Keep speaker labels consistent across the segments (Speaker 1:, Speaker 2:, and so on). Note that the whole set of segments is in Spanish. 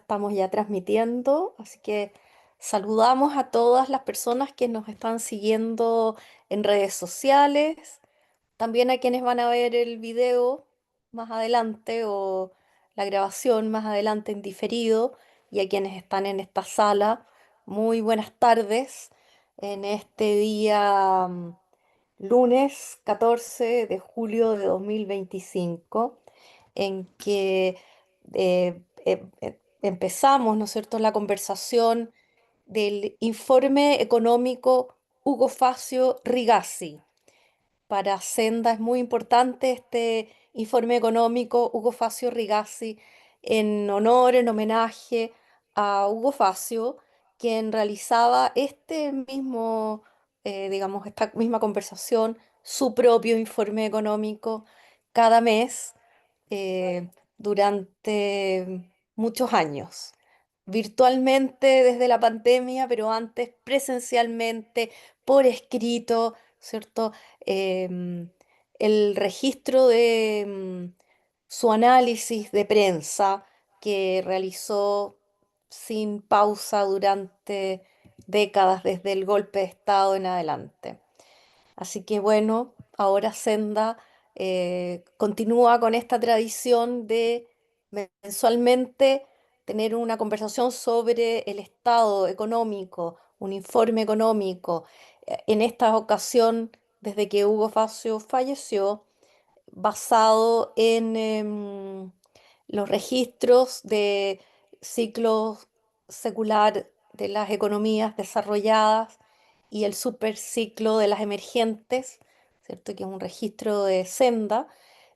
Speaker 1: estamos ya transmitiendo, así que saludamos a todas las personas que nos están siguiendo en redes sociales, también a quienes van a ver el video más adelante o la grabación más adelante en diferido y a quienes están en esta sala. Muy buenas tardes en este día lunes 14 de julio de 2025 en que empezamos, ¿no es cierto?, la conversación del informe económico Hugo Facio Rigazzi. Para Senda es muy importante este informe económico Hugo Facio Rigazzi en honor, en homenaje a Hugo Facio, quien realizaba este mismo, digamos, esta misma conversación, su propio informe económico cada mes durante muchos años, virtualmente desde la pandemia, pero antes presencialmente, por escrito, ¿cierto? Em, el registro de su análisis de prensa que realizó sin pausa durante décadas desde el golpe de Estado en adelante. Así que bueno, ahora Senda continúa con esta tradición de mensualmente tener una conversación sobre el estado económico, un informe económico. En esta ocasión, desde que Hugo Facio falleció, basado en los registros de ciclo secular de las economías desarrolladas y el superciclo de las emergentes, ¿cierto? Que es un registro de Senda,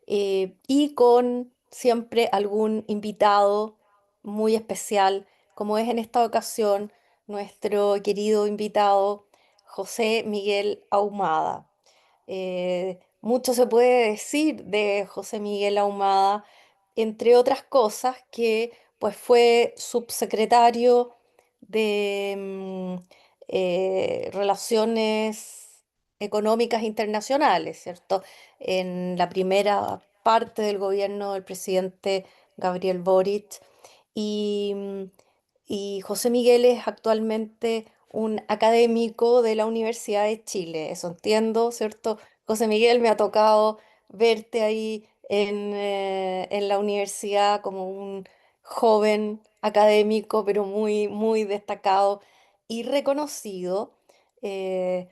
Speaker 1: y con siempre algún invitado muy especial, como es en esta ocasión nuestro querido invitado José Miguel Ahumada. Mucho se puede decir de José Miguel Ahumada, entre otras cosas que pues fue subsecretario de Relaciones Económicas Internacionales, ¿cierto? En la primera parte del gobierno del presidente Gabriel Boric. Y, y José Miguel es actualmente un académico de la Universidad de Chile, eso entiendo, ¿cierto? José Miguel, me ha tocado verte ahí en la universidad como un joven académico, pero muy, muy destacado y reconocido. eh,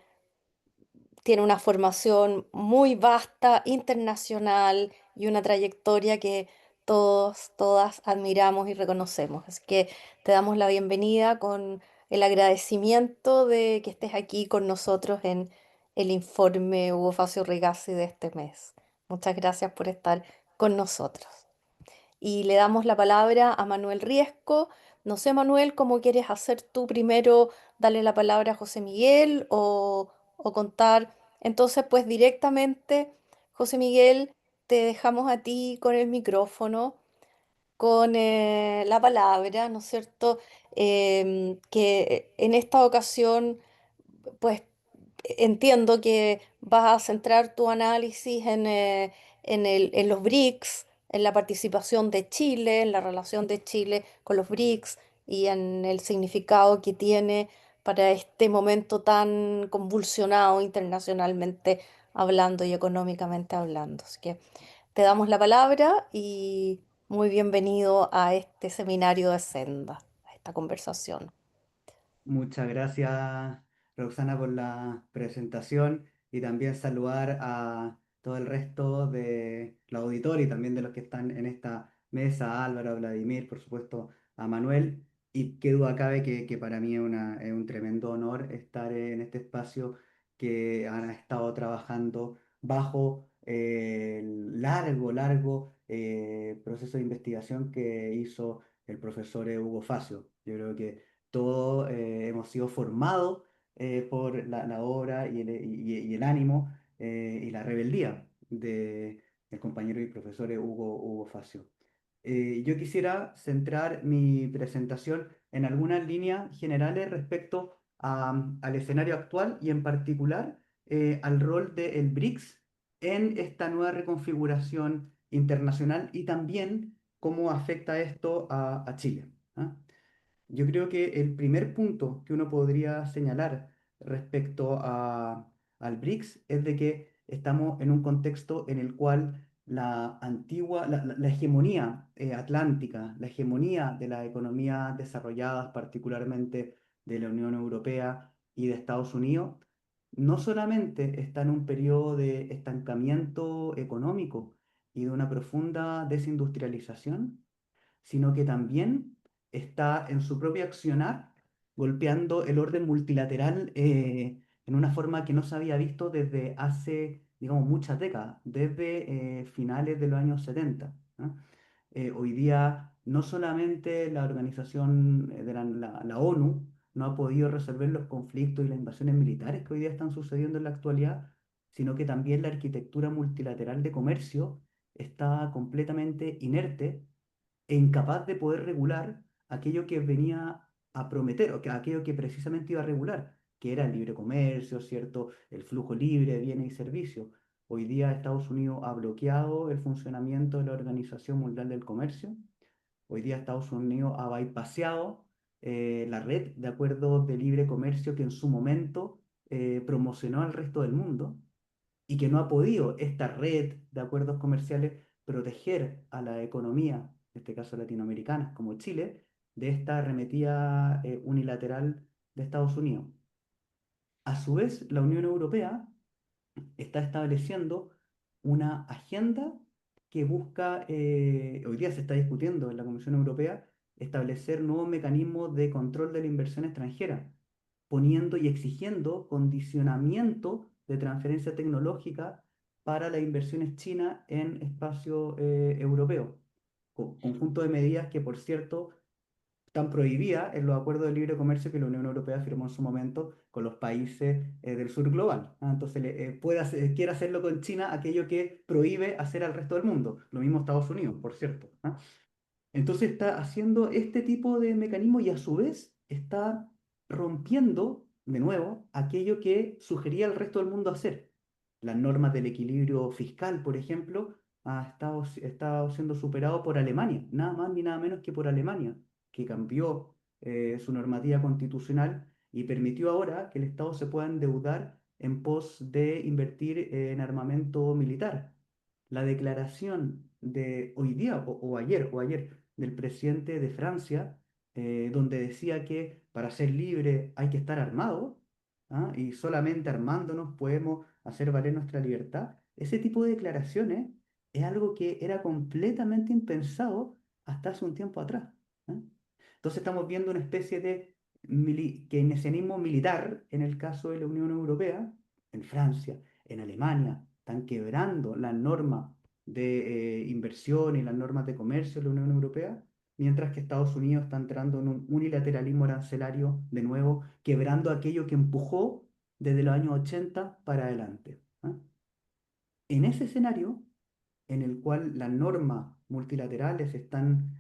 Speaker 1: Tiene una formación muy vasta, internacional y una trayectoria que todos, todas admiramos y reconocemos. Así que te damos la bienvenida con el agradecimiento de que estés aquí con nosotros en el informe Hugo Facio Rigazzi de este mes. Muchas gracias por estar con nosotros. Y le damos la palabra a Manuel Riesco. No sé, Manuel, ¿cómo quieres hacer tú primero? Darle la palabra a José Miguel o contar. Entonces, pues directamente, José Miguel, te dejamos a ti con el micrófono, con la palabra, ¿no es cierto? Que en esta ocasión, pues entiendo que vas a centrar tu análisis en los BRICS, en la participación de Chile, en la relación de Chile con los BRICS y en el significado que tiene para este momento tan convulsionado internacionalmente hablando y económicamente hablando. Así que te damos la palabra y muy bienvenido a este seminario de Senda, a esta conversación.
Speaker 2: Muchas gracias, Roxana, por la presentación y también saludar a todo el resto de los auditores y también de los que están en esta mesa, a Álvaro, a Vladimir, por supuesto, a Manuel. Y qué duda cabe que para mí es un tremendo honor estar en este espacio que han estado trabajando bajo el largo proceso de investigación que hizo el profesor Hugo Facio. Yo creo que todos hemos sido formados por la obra y el ánimo y la rebeldía del compañero y profesor Hugo Facio. Yo quisiera centrar mi presentación en algunas líneas generales respecto al escenario actual y en particular al rol del BRICS en esta nueva reconfiguración internacional y también cómo afecta esto a Chile. ¿Ah? Yo creo que el primer punto que uno podría señalar respecto al BRICS es de que estamos en un contexto en el cual la antigua, la hegemonía atlántica, la hegemonía de las economías desarrolladas, particularmente de la Unión Europea y de Estados Unidos, no solamente está en un periodo de estancamiento económico y de una profunda desindustrialización, sino que también está en su propio accionar golpeando el orden multilateral en una forma que no se había visto desde hace, digamos, muchas décadas, desde finales de los años 70. ¿No? Hoy día no solamente la organización de la ONU no ha podido resolver los conflictos y las invasiones militares que hoy día están sucediendo en la actualidad, sino que también la arquitectura multilateral de comercio está completamente inerte e incapaz de poder regular aquello que venía a prometer, o que aquello que precisamente iba a regular, que era el libre comercio, ¿cierto? El flujo libre de bienes y servicios. Hoy día Estados Unidos ha bloqueado el funcionamiento de la Organización Mundial del Comercio. Hoy día Estados Unidos ha bypassado la red de acuerdos de libre comercio que en su momento promocionó al resto del mundo y que no ha podido esta red de acuerdos comerciales proteger a la economía, en este caso latinoamericana, como Chile, de esta arremetida unilateral de Estados Unidos. A su vez, la Unión Europea está estableciendo una agenda que busca, hoy día se está discutiendo en la Comisión Europea, establecer nuevos mecanismos de control de la inversión extranjera, poniendo y exigiendo condicionamiento de transferencia tecnológica para las inversiones chinas en espacio europeo. Conjunto de medidas que, por cierto, están prohibidas en los acuerdos de libre comercio que la Unión Europea firmó en su momento con los países del sur global. ¿Ah? Entonces, quiere hacerlo con China aquello que prohíbe hacer al resto del mundo. Lo mismo Estados Unidos, por cierto. ¿Ah? Entonces está haciendo este tipo de mecanismo y a su vez está rompiendo, de nuevo, aquello que sugería al resto del mundo hacer. Las normas del equilibrio fiscal, por ejemplo, ha estado siendo superado por Alemania, nada más ni nada menos que por Alemania, que cambió su normativa constitucional y permitió ahora que el Estado se pueda endeudar en pos de invertir en armamento militar. La declaración de hoy día o ayer del presidente de Francia, donde decía que para ser libre hay que estar armado, ¿ah? Y solamente armándonos podemos hacer valer nuestra libertad. Ese tipo de declaraciones es algo que era completamente impensado hasta hace un tiempo atrás. ¿Ah? Entonces estamos viendo una especie de keynesianismo militar en el caso de la Unión Europea, en Francia, en Alemania, están quebrando las normas de inversión y las normas de comercio de la Unión Europea, mientras que Estados Unidos está entrando en un unilateralismo arancelario, de nuevo, quebrando aquello que empujó desde los años 80 para adelante. ¿Ah? En ese escenario, en el cual las normas multilaterales se están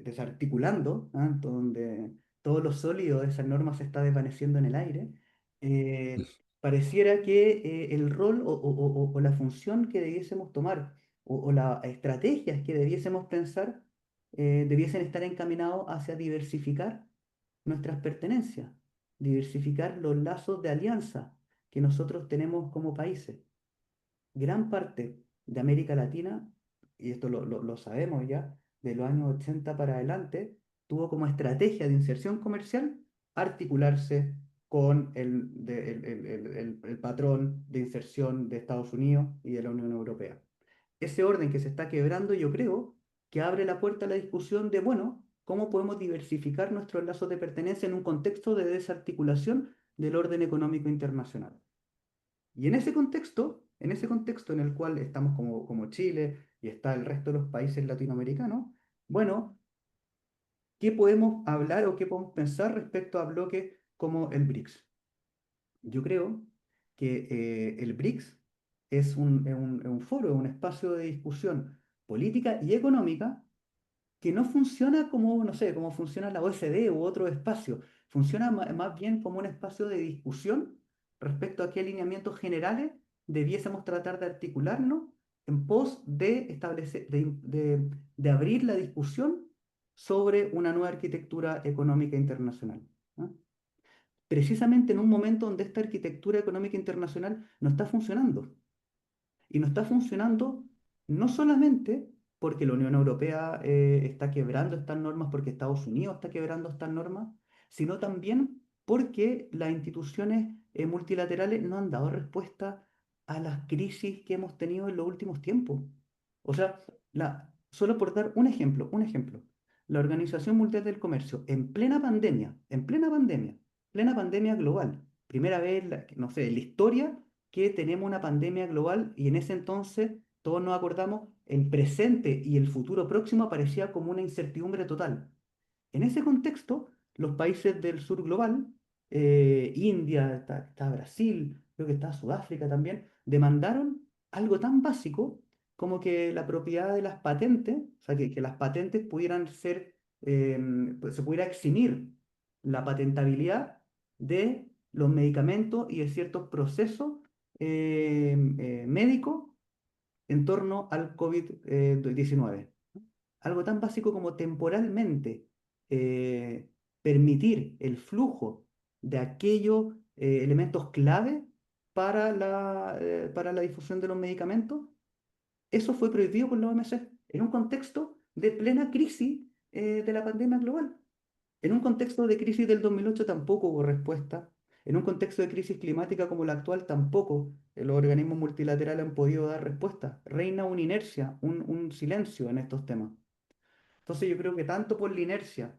Speaker 2: desarticulando, ¿ah? Donde todo lo sólido de esas normas se está desvaneciendo en el aire, pareciera que el rol o la función que debiésemos tomar o las estrategias que debiésemos pensar debiesen estar encaminados hacia diversificar nuestras pertenencias, diversificar los lazos de alianza que nosotros tenemos como países. Gran parte de América Latina, y esto lo sabemos ya, de los años 80 para adelante, tuvo como estrategia de inserción comercial articularse con el patrón de inserción de Estados Unidos y de la Unión Europea. Ese orden que se está quebrando, yo creo que abre la puerta a la discusión de, bueno, cómo podemos diversificar nuestros lazos de pertenencia en un contexto de desarticulación del orden económico internacional. Y en ese contexto en el cual estamos como Chile y está el resto de los países latinoamericanos, bueno, ¿qué podemos hablar o qué podemos pensar respecto a bloques como el BRICS? Yo creo que el BRICS es un foro, es un espacio de discusión política y económica que no funciona como, no sé, como funciona la OSD u otro espacio. Funciona más bien como un espacio de discusión respecto a qué alineamientos generales debiésemos tratar de articularnos en pos de establecer, de abrir la discusión sobre una nueva arquitectura económica internacional. ¿Ah? Precisamente en un momento donde esta arquitectura económica internacional no está funcionando. Y no está funcionando no solamente porque la Unión Europea está quebrando estas normas, porque Estados Unidos está quebrando estas normas, sino también porque las instituciones multilaterales no han dado respuesta a las crisis que hemos tenido en los últimos tiempos. O sea, solo por dar un ejemplo, la Organización Mundial del Comercio, plena pandemia global, primera vez, no sé, en la historia que tenemos una pandemia global y en ese entonces todos nos acordamos, el presente y el futuro próximo aparecía como una incertidumbre total. En ese contexto, los países del sur global, India, está Brasil, creo que está Sudáfrica también, demandaron algo tan básico como que la propiedad de las patentes, o sea, que las patentes pudieran ser, pues, se pudiera eximir la patentabilidad de los medicamentos y de ciertos procesos médicos en torno al COVID-19. Algo tan básico como temporalmente eh, permitir el flujo de aquellos elementos clave para la difusión de los medicamentos, eso fue prohibido por la OMC en un contexto de plena crisis de la pandemia global. En un contexto de crisis del 2008 tampoco hubo respuesta. En un contexto de crisis climática como la actual tampoco los organismos multilaterales han podido dar respuesta. Reina una inercia, un silencio en estos temas. Entonces yo creo que tanto por la inercia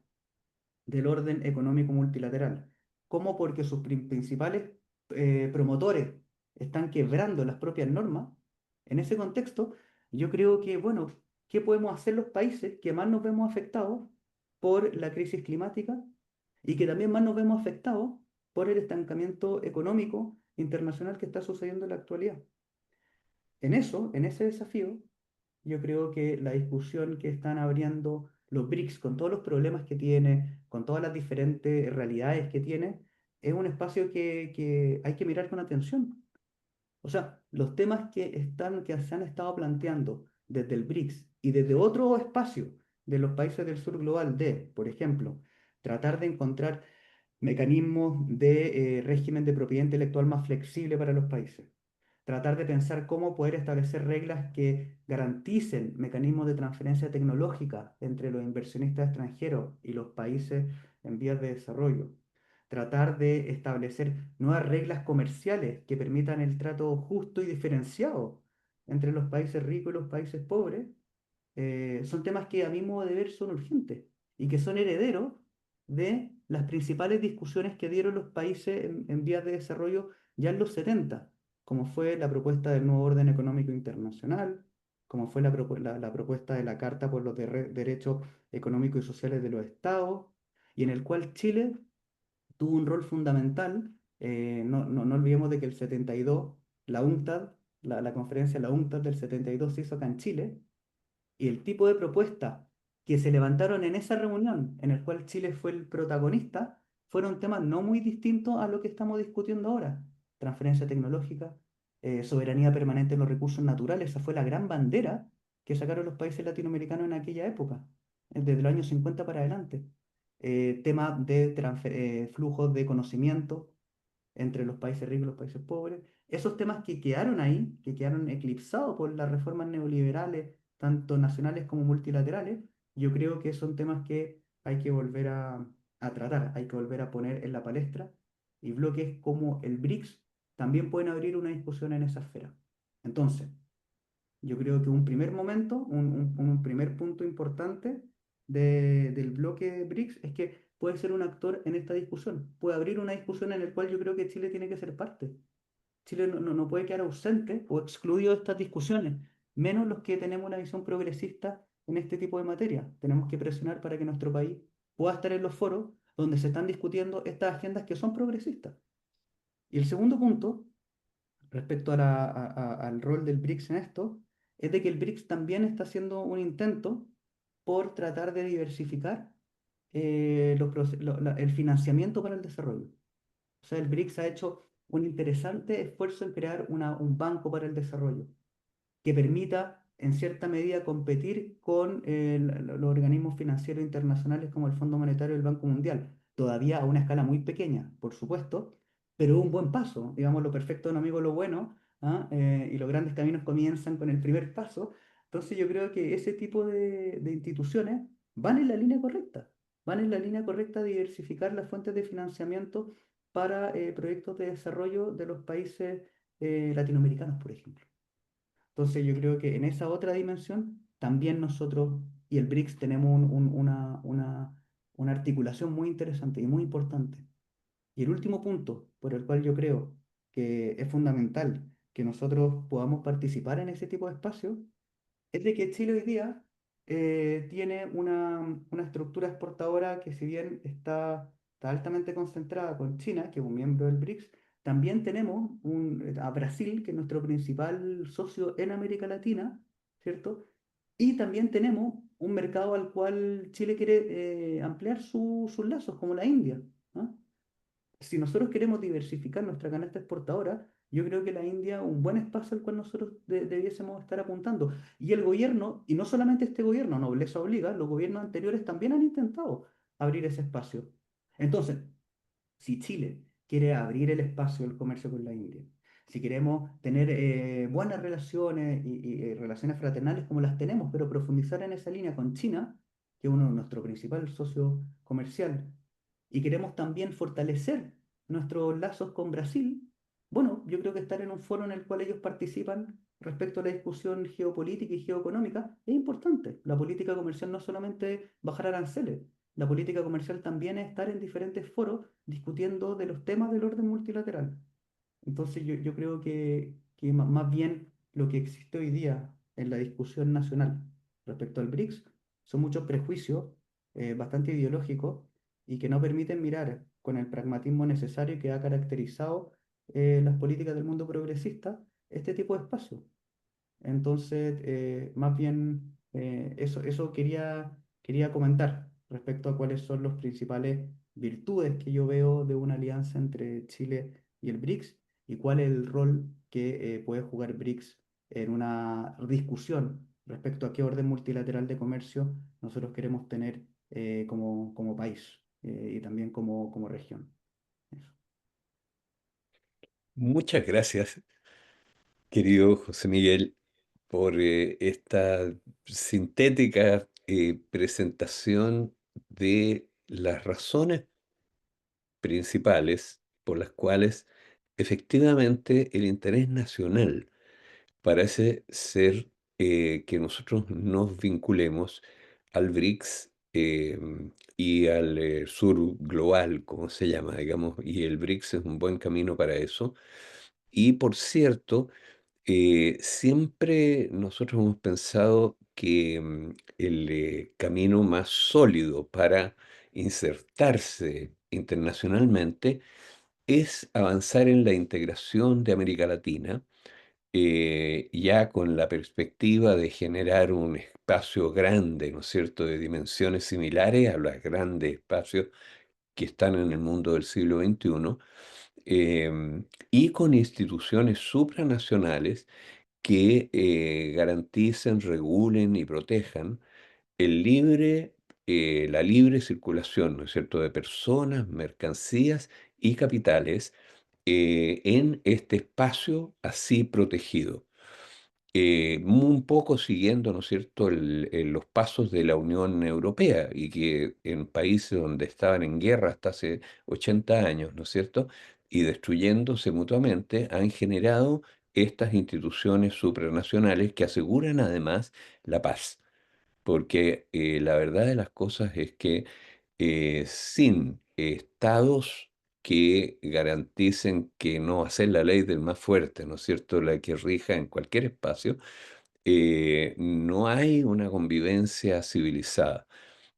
Speaker 2: del orden económico multilateral, como porque sus principales promotores están quebrando las propias normas, en ese contexto, yo creo que, bueno, ¿qué podemos hacer los países que más nos vemos afectados por la crisis climática y que también más nos vemos afectados por el estancamiento económico internacional que está sucediendo en la actualidad? En eso, en ese desafío, yo creo que la discusión que están abriendo los BRICS, con todos los problemas que tiene, con todas las diferentes realidades que tiene, es un espacio que hay que mirar con atención. O sea, los temas que se han estado planteando desde el BRICS y desde otro espacio de los países del sur global de, por ejemplo, tratar de encontrar mecanismos de régimen de propiedad intelectual más flexible para los países, tratar de pensar cómo poder establecer reglas que garanticen mecanismos de transferencia tecnológica entre los inversionistas extranjeros y los países en vías de desarrollo, tratar de establecer nuevas reglas comerciales que permitan el trato justo y diferenciado entre los países ricos y los países pobres, son temas que a mi modo de ver son urgentes y que son herederos de las principales discusiones que dieron los países en vías de desarrollo ya en los 70, como fue la propuesta del nuevo orden económico internacional, como fue la propuesta de la Carta por los Derechos Económicos y Sociales de los Estados, y en el cual Chile tuvo un rol fundamental. No olvidemos de que el 72, la UNCTAD, la conferencia de la UNCTAD del 72 se hizo acá en Chile, y el tipo de propuestas que se levantaron en esa reunión, en el cual Chile fue el protagonista, fueron temas no muy distintos a lo que estamos discutiendo ahora. Transferencia tecnológica, soberanía permanente en los recursos naturales, esa fue la gran bandera que sacaron los países latinoamericanos en aquella época, desde los años 50 para adelante. Temas de flujos de conocimiento entre los países ricos y los países pobres. Esos temas que quedaron ahí, que quedaron eclipsados por las reformas neoliberales, tanto nacionales como multilaterales, yo creo que son temas que hay que volver a tratar, hay que volver a poner en la palestra, y bloques como el BRICS también pueden abrir una discusión en esa esfera. Entonces, yo creo que un primer momento, un primer punto importante del bloque BRICS es que puede ser un actor en esta discusión, puede abrir una discusión en la cual yo creo que Chile tiene que ser parte. Chile no puede quedar ausente o excluido de estas discusiones, menos los que tenemos una visión progresista en este tipo de materia. Tenemos que presionar para que nuestro país pueda estar en los foros donde se están discutiendo estas agendas que son progresistas. Y el segundo punto respecto al rol del BRICS en esto, es de que el BRICS también está haciendo un intento por tratar de diversificar el financiamiento para el desarrollo. O sea, el BRICS ha hecho un interesante esfuerzo en crear un banco para el desarrollo que permita en cierta medida competir con los organismos financieros internacionales como el Fondo Monetario y el Banco Mundial. Todavía a una escala muy pequeña, por supuesto, pero un buen paso. Digamos, lo perfecto, no amigo, lo bueno, ¿ah? Y los grandes caminos comienzan con el primer paso. Entonces yo creo que ese tipo de instituciones van en la línea correcta, van en la línea correcta de diversificar las fuentes de financiamiento para proyectos de desarrollo de los países latinoamericanos, por ejemplo. Entonces yo creo que en esa otra dimensión también nosotros y el BRICS tenemos una articulación muy interesante y muy importante. Y el último punto por el cual yo creo que es fundamental que nosotros podamos participar en ese tipo de espacios es de que Chile hoy día tiene una estructura exportadora que si bien está altamente concentrada con China, que es un miembro del BRICS, también tenemos a Brasil, que es nuestro principal socio en América Latina, ¿cierto? Y también tenemos un mercado al cual Chile quiere ampliar sus lazos, como la India. ¿Ah? Si nosotros queremos diversificar nuestra canasta exportadora, yo creo que la India es un buen espacio al cual nosotros debiésemos estar apuntando. Y el gobierno, y no solamente este gobierno, nobleza obliga, los gobiernos anteriores también han intentado abrir ese espacio. Entonces, si Chile quiere abrir el espacio del comercio con la India, si queremos tener buenas relaciones y relaciones fraternales como las tenemos, pero profundizar en esa línea con China, que es uno de nuestros principales socios comerciales, y queremos también fortalecer nuestros lazos con Brasil, bueno, yo creo que estar en un foro en el cual ellos participan respecto a la discusión geopolítica y geoeconómica es importante. La política comercial no es solamente bajar aranceles, la política comercial también es estar en diferentes foros discutiendo de los temas del orden multilateral. Entonces yo creo que más bien lo que existe hoy día en la discusión nacional respecto al BRICS son muchos prejuicios bastante ideológicos y que no permiten mirar con el pragmatismo necesario que ha caracterizado las políticas del mundo progresista este tipo de espacios. Entonces, más bien, eso quería comentar respecto a cuáles son las principales virtudes que yo veo de una alianza entre Chile y el BRICS y cuál es el rol que puede jugar BRICS en una discusión respecto a qué orden multilateral de comercio nosotros queremos tener como país y también como región. Eso.
Speaker 3: Muchas gracias, querido José Miguel, por esta sintética presentación de las razones principales por las cuales efectivamente el interés nacional parece ser que nosotros nos vinculemos al BRICS y al sur global, como se llama, digamos, y el BRICS es un buen camino para eso. Y por cierto, siempre nosotros hemos pensado que el camino más sólido para insertarse internacionalmente es avanzar en la integración de América Latina, ya con la perspectiva de generar un espacio grande, ¿no es cierto?, de dimensiones similares a los grandes espacios que están en el mundo del siglo XXI, y con instituciones supranacionales que garanticen, regulen y protejan la libre circulación, ¿no es cierto?, de personas, mercancías y capitales en este espacio así protegido. Un poco siguiendo, ¿no es cierto?, los pasos de la Unión Europea y que en países donde estaban en guerra hasta hace 80 años, ¿no es cierto?, y destruyéndose mutuamente, han generado estas instituciones supranacionales que aseguran además la paz. Porque la verdad de las cosas es que sin estados que garanticen que no va a ser la ley del más fuerte, ¿no es cierto?, la que rija en cualquier espacio, no hay una convivencia civilizada.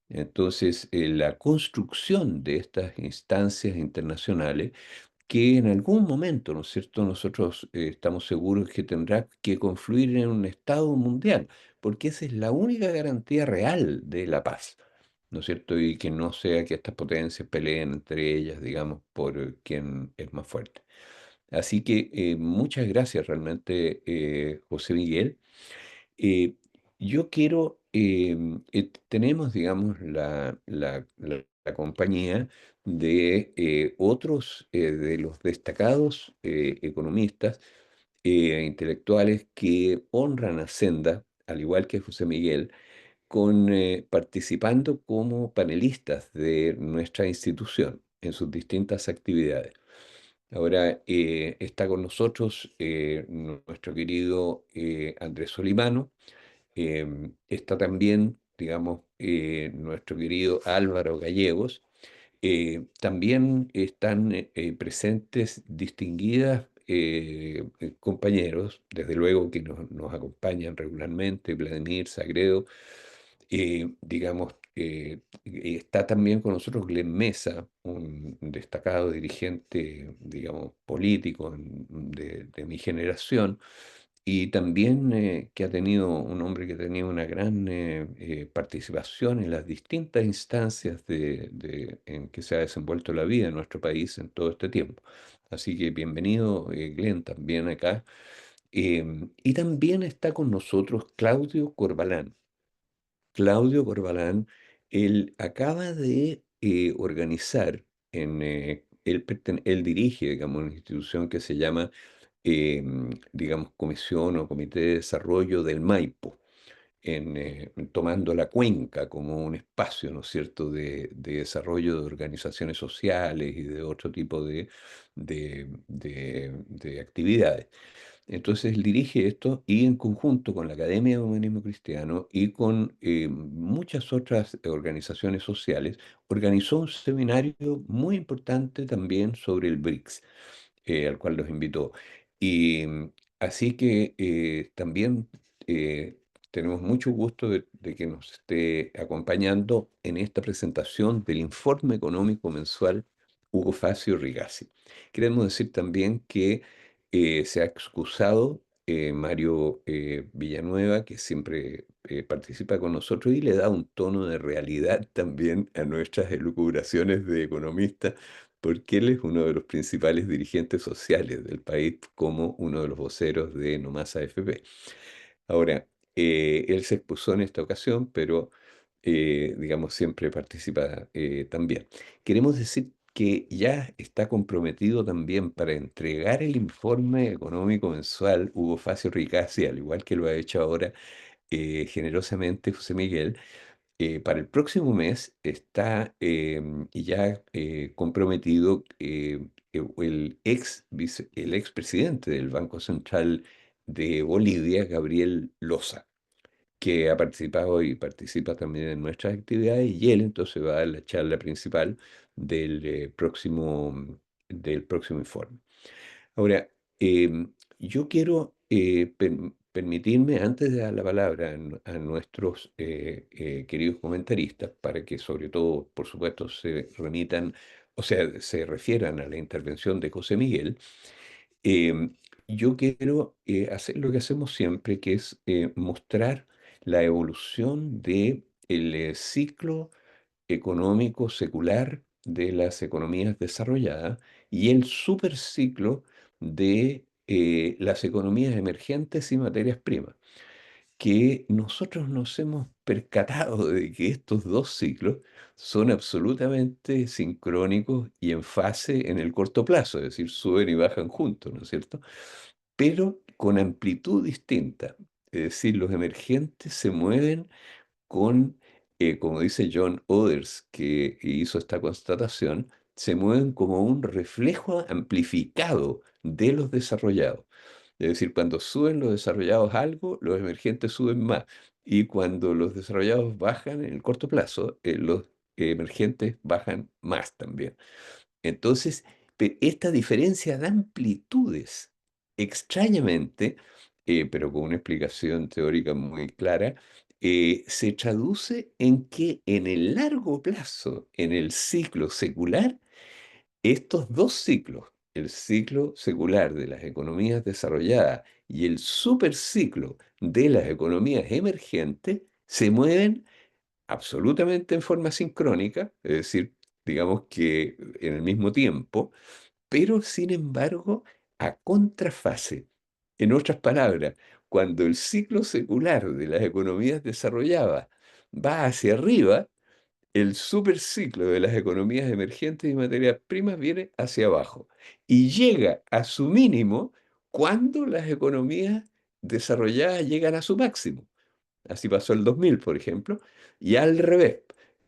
Speaker 3: Entonces, la construcción de estas instancias internacionales que en algún momento, ¿no es cierto?, nosotros estamos seguros que tendrá que confluir en un Estado mundial, porque esa es la única garantía real de la paz, ¿no es cierto? Y que no sea que estas potencias peleen entre ellas, digamos, por quién es más fuerte. Así que muchas gracias realmente, José Miguel. Eh, yo quiero, tenemos, digamos, la compañía de otros de los destacados economistas intelectuales que honran a Senda, al igual que José Miguel, participando como panelistas de nuestra institución en sus distintas actividades. Ahora está con nosotros nuestro querido Andrés Solimano, está también, digamos, nuestro querido Álvaro Gallegos. También están presentes distinguidas compañeros, desde luego que nos acompañan regularmente, Vladimir Sagredo, digamos, está también con nosotros Glenn Mesa, un destacado dirigente, digamos, político de mi generación, y también que ha tenido, un hombre que ha tenido una gran participación en las distintas instancias en que se ha desenvuelto la vida en nuestro país en todo este tiempo. Así que bienvenido, Glenn, también acá. Y también está con nosotros Claudio Corbalán. Claudio Corbalán, él acaba de organizar, él dirige, digamos, una institución que se llama, digamos, Comisión o Comité de Desarrollo del Maipo, tomando la cuenca como un espacio, ¿no es cierto?, de desarrollo de organizaciones sociales y de otro tipo de actividades. Entonces él dirige esto y en conjunto con la Academia de Humanismo Cristiano y con muchas otras organizaciones sociales, organizó un seminario muy importante también sobre el BRICS, al cual los invitó. Y así que también eh, tenemos mucho gusto de que nos esté acompañando en esta presentación del informe económico mensual Hugo Facio Rigasi. Queremos decir también que se ha excusado Mario Villanueva, que siempre participa con nosotros y le da un tono de realidad también a nuestras elucubraciones de economista, porque él es uno de los principales dirigentes sociales del país, como uno de los voceros de No Más AFP. Ahora, él se expuso en esta ocasión, pero digamos, siempre participa también. Queremos decir que ya está comprometido también para entregar el informe económico mensual Hugo Facio Ricasi, al igual que lo ha hecho ahora generosamente José Miguel. Para el próximo mes está ya comprometido el expresidente del Banco Central de Bolivia, Gabriel Loza, que ha participado y participa también en nuestras actividades, y él entonces va a dar la charla principal del próximo informe. Ahora, yo quiero permitirme, antes de dar la palabra a nuestros queridos comentaristas, para que sobre todo, por supuesto, se remitan, o sea, se refieran a la intervención de José Miguel, em, yo quiero hacer lo que hacemos siempre, que es mostrar la evolución del ciclo económico secular de las economías desarrolladas y el superciclo de las economías emergentes y materias primas, que nosotros nos hemos percatado de que estos dos ciclos son absolutamente sincrónicos y en fase en el corto plazo, es decir, suben y bajan juntos, ¿no es cierto? Pero con amplitud distinta. Es decir, los emergentes se mueven con, como dice John Others, que hizo esta constatación, se mueven como un reflejo amplificado de los desarrollados. Es decir, cuando suben los desarrollados algo, los emergentes suben más. Y cuando los desarrollados bajan en el corto plazo, los emergentes bajan más también. Entonces, esta diferencia de amplitudes, extrañamente, pero con una explicación teórica muy clara, se traduce en que en el largo plazo, en el ciclo secular, estos dos ciclos, el ciclo secular de las economías desarrolladas y el superciclo de las economías emergentes, se mueven absolutamente en forma sincrónica, es decir, digamos que en el mismo tiempo, pero sin embargo a contrafase. En otras palabras, cuando el ciclo secular de las economías desarrolladas va hacia arriba, el superciclo de las economías emergentes y materias primas viene hacia abajo y llega a su mínimo cuando las economías desarrolladas llegan a su máximo. Así pasó el 2000, por ejemplo, y al revés,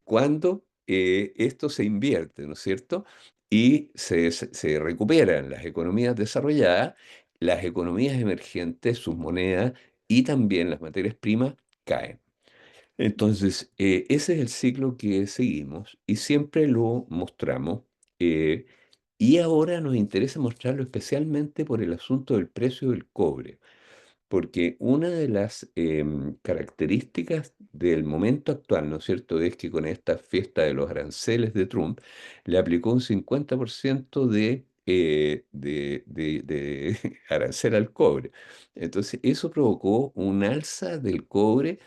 Speaker 3: cuando esto se invierte, ¿no es cierto? Y se recuperan las economías desarrolladas, las economías emergentes, sus monedas y también las materias primas caen. Entonces, ese es el ciclo que seguimos y siempre lo mostramos. eh, y ahora nos interesa mostrarlo especialmente por el asunto del precio del cobre, porque una de las características del momento actual, ¿no es cierto?, es que con esta fiesta de los aranceles de Trump, le aplicó un 50% de arancel al cobre. Entonces, eso provocó un alza del cobre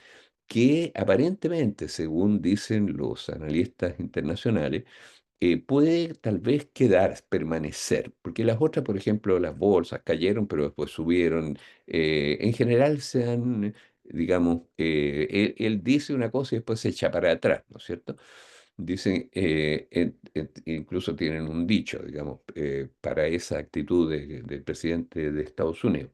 Speaker 3: que aparentemente, según dicen los analistas internacionales, puede tal vez quedar, permanecer, porque las otras, por ejemplo, las bolsas cayeron, pero después subieron. En general se han, digamos, él dice una cosa y después se echa para atrás, ¿no es cierto? Dicen, incluso tienen un dicho, digamos, para esa actitud del presidente de Estados Unidos.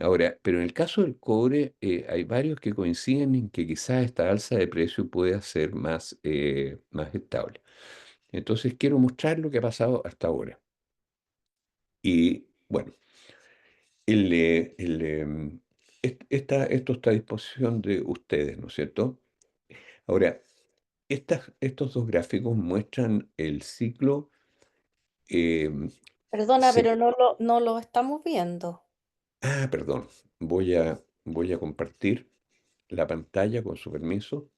Speaker 3: Ahora, pero en el caso del cobre, hay varios que coinciden en que quizás esta alza de precio pueda ser más estable. Entonces, quiero mostrar lo que ha pasado hasta ahora. Y bueno, el, eh, el, em, esto está a disposición de ustedes, ¿no es cierto? Ahora, estos dos gráficos muestran el ciclo. em,
Speaker 1: Perdona, pero
Speaker 3: sec-
Speaker 1: no lo estamos viendo.
Speaker 3: Perdón, voy a compartir la pantalla con su permiso.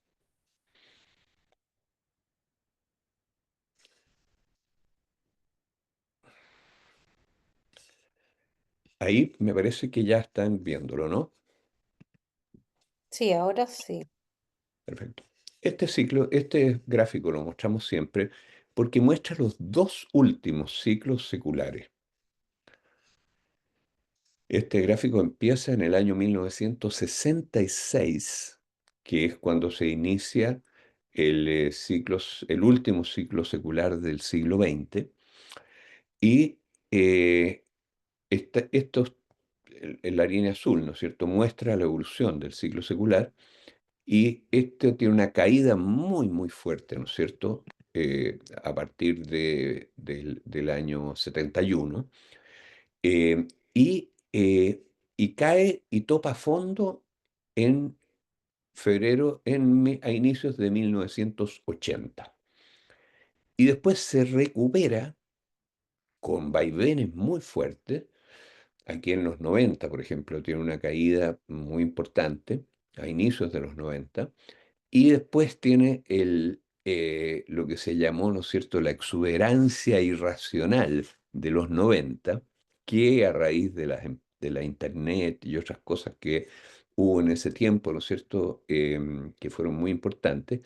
Speaker 3: Ahí me parece que ya están viéndolo, ¿no?
Speaker 1: Sí, ahora sí.
Speaker 3: Perfecto. Este gráfico lo mostramos siempre porque muestra los dos últimos ciclos seculares. Este gráfico empieza en el año 1966, que es cuando se inicia el último ciclo secular del siglo XX, y eh, en la línea azul, ¿no es cierto?, muestra la evolución del ciclo secular. Y esto tiene una caída muy, muy fuerte, ¿no es cierto? A partir del año 71. eh, y, eh, y cae y topa fondo en febrero, a inicios de 1980. Y después se recupera con vaivenes muy fuertes. Aquí en los 90, por ejemplo, tiene una caída muy importante, a inicios de los 90. Y después tiene lo que se llamó, ¿no es cierto?, la exuberancia irracional de los 90, que a raíz de la internet y otras cosas que hubo en ese tiempo, ¿no es cierto?, que fueron muy importantes,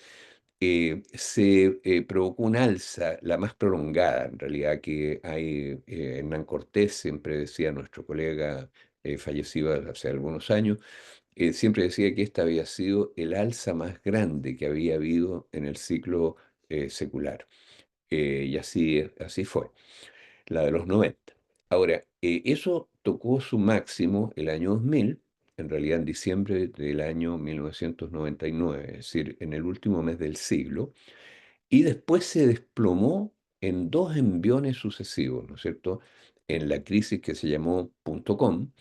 Speaker 3: se provocó un alza, la más prolongada en realidad que hay. Hernán Cortés, siempre decía nuestro colega fallecido hace algunos años, siempre decía que esta había sido el alza más grande que había habido en el ciclo secular. Y así fue, la de los 90. Ahora, eso tocó su máximo el año 2000, en realidad en diciembre del año 1999, es decir, en el último mes del siglo, y después se desplomó en dos enviones sucesivos, ¿no es cierto? En la crisis que se llamó .com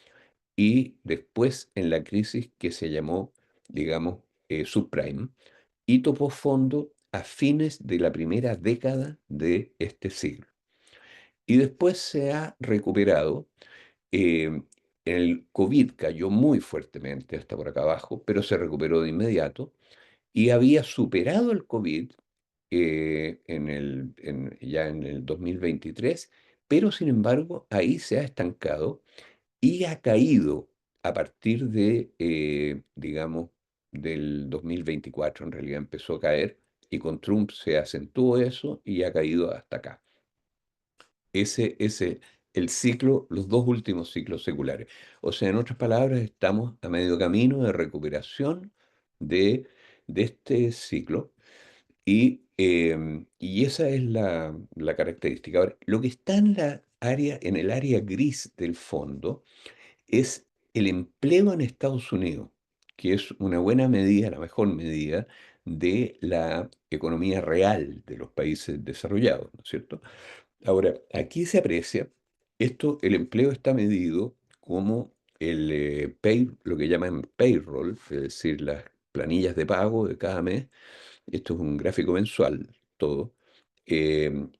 Speaker 3: y después en la crisis que se llamó, digamos, subprime, y topó fondo a fines de la primera década de este siglo. Y después se ha recuperado. eh, el COVID cayó muy fuertemente hasta por acá abajo, pero se recuperó de inmediato y había superado el COVID ya en el 2023, pero sin embargo ahí se ha estancado y ha caído a partir digamos, del 2024. En realidad empezó a caer y con Trump se acentuó eso y ha caído hasta acá. Ese el ciclo, los dos últimos ciclos seculares. O sea, en otras palabras, estamos a medio camino de recuperación de, de este ciclo y esa es la característica. Ahora, lo que está en el área gris del fondo es el empleo en Estados Unidos, que es una buena medida, la mejor medida de la economía real de los países desarrollados, ¿no es cierto? Ahora, aquí se aprecia, el empleo está medido como lo que llaman payroll, es decir, las planillas de pago de cada mes. Esto es un gráfico mensual, todo,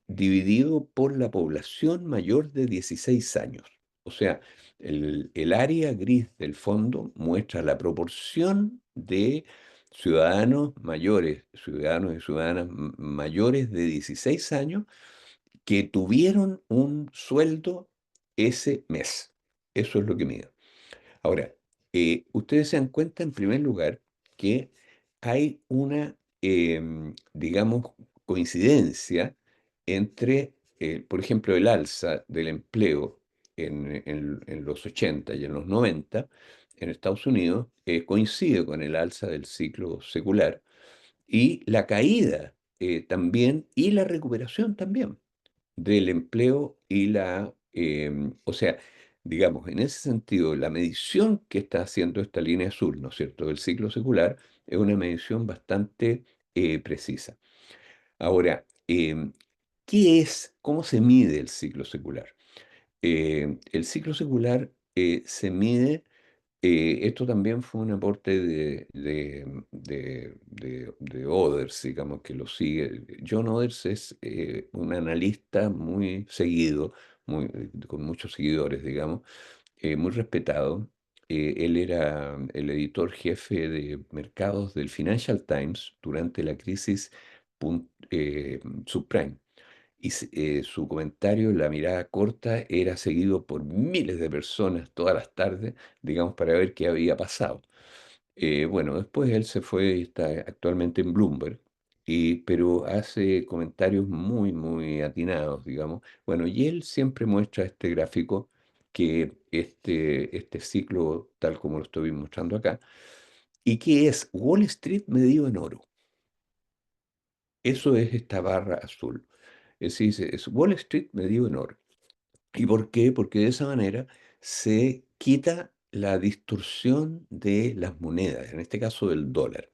Speaker 3: dividido por la población mayor de 16 años. O sea, el área gris del fondo muestra la proporción de ciudadanos mayores, ciudadanos y ciudadanas mayores de 16 años que tuvieron un sueldo ese mes. Eso es lo que mide. Ahora, ustedes se dan cuenta en primer lugar que hay una, digamos, coincidencia entre, por ejemplo, el alza del empleo en los 80 y en los 90 en Estados Unidos coincide con el alza del ciclo secular y la caída también y la recuperación también del empleo y o sea, digamos, en ese sentido, la medición que está haciendo esta línea azul, ¿no es cierto?, del ciclo secular, es una medición bastante precisa. Ahora, cómo se mide el ciclo secular? El ciclo secular se mide esto también fue un aporte de Others, digamos, que lo sigue. John Others es un analista muy seguido, con muchos seguidores, digamos, muy respetado. Él era el editor jefe de mercados del Financial Times durante la crisis subprime y su comentario, la mirada corta, era seguido por miles de personas todas las tardes, digamos, para ver qué había pasado. Bueno, después él se fue y está actualmente en Bloomberg, pero hace comentarios muy, muy atinados, digamos. Bueno, y él siempre muestra este gráfico, que este ciclo, tal como lo estoy mostrando acá, y que es Wall Street medido en oro. Eso es esta barra azul. Es decir, es Wall Street medido en oro. ¿Y por qué? Porque de esa manera se quita la distorsión de las monedas, en este caso del dólar.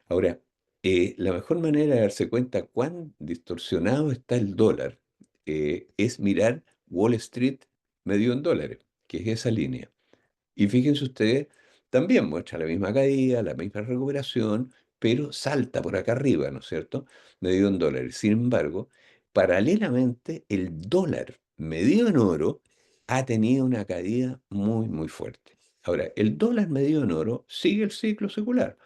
Speaker 3: Ahora, la mejor manera de darse cuenta cuán distorsionado está el dólar es mirar Wall Street medio en dólares, que es esa línea. Y fíjense ustedes, también muestra la misma caída, la misma recuperación, pero salta por acá arriba, ¿no es cierto? Medido en dólares. Sin embargo, paralelamente, el dólar medido en oro ha tenido una caída muy, muy fuerte. Ahora, el dólar medido en oro sigue el ciclo secular.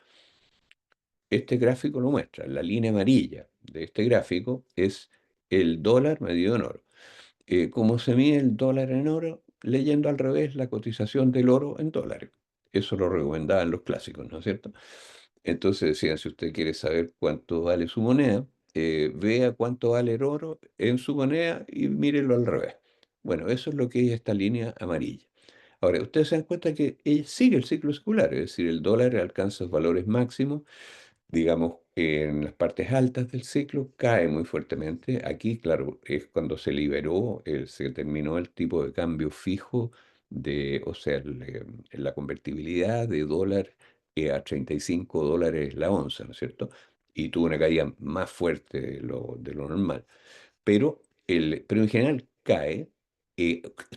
Speaker 3: Este gráfico lo muestra. La línea amarilla de este gráfico es el dólar medido en oro. ¿Cómo se mide el dólar en oro? Leyendo al revés la cotización del oro en dólares. Eso lo recomendaban los clásicos, ¿no es cierto? Entonces decían, si usted quiere saber cuánto vale su moneda, vea cuánto vale el oro en su moneda y mírelo al revés. Bueno, eso es lo que es esta línea amarilla. Ahora, ustedes se dan cuenta que sigue el ciclo secular, es decir, el dólar alcanza los valores máximos, digamos, en las partes altas del ciclo, cae muy fuertemente. Aquí, claro, es cuando se liberó, se terminó el tipo de cambio fijo o sea, la convertibilidad de dólar a 35 dólares la onza, ¿no es cierto? Y tuvo una caída más fuerte de lo normal. Pero en general cae,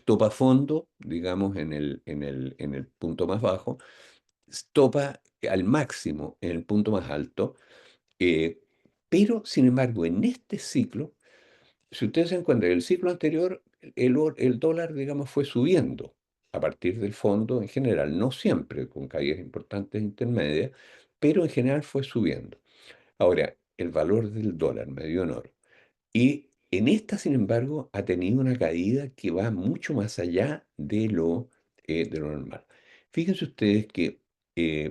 Speaker 3: topa fondo, digamos, en el punto más bajo, topa al máximo en el punto más alto, eh, pero sin embargo, en este ciclo, si ustedes se encuentran, en el ciclo anterior, el dólar, digamos, fue subiendo a partir del fondo en general, no siempre con caídas importantes intermedias, pero en general fue subiendo. Ahora, el valor del dólar medio en oro. Y en esta, sin embargo, ha tenido una caída que va mucho más allá de lo normal. Fíjense ustedes que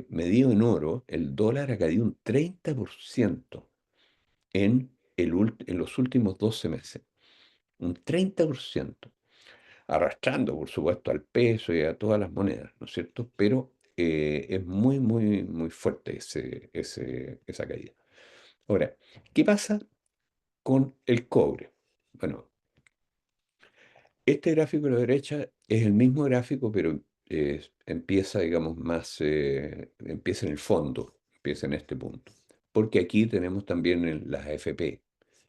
Speaker 3: medido en oro, el dólar ha caído un 30% en los últimos 12 meses. Un 30%. arrastrando, por supuesto, al peso y a todas las monedas, ¿no es cierto? Pero es muy, muy, muy fuerte esa caída. Ahora, ¿qué pasa con el cobre? Bueno, este gráfico a la derecha es el mismo gráfico, pero empieza, digamos, empieza en el fondo, empieza en este punto. Porque aquí tenemos también las AFP,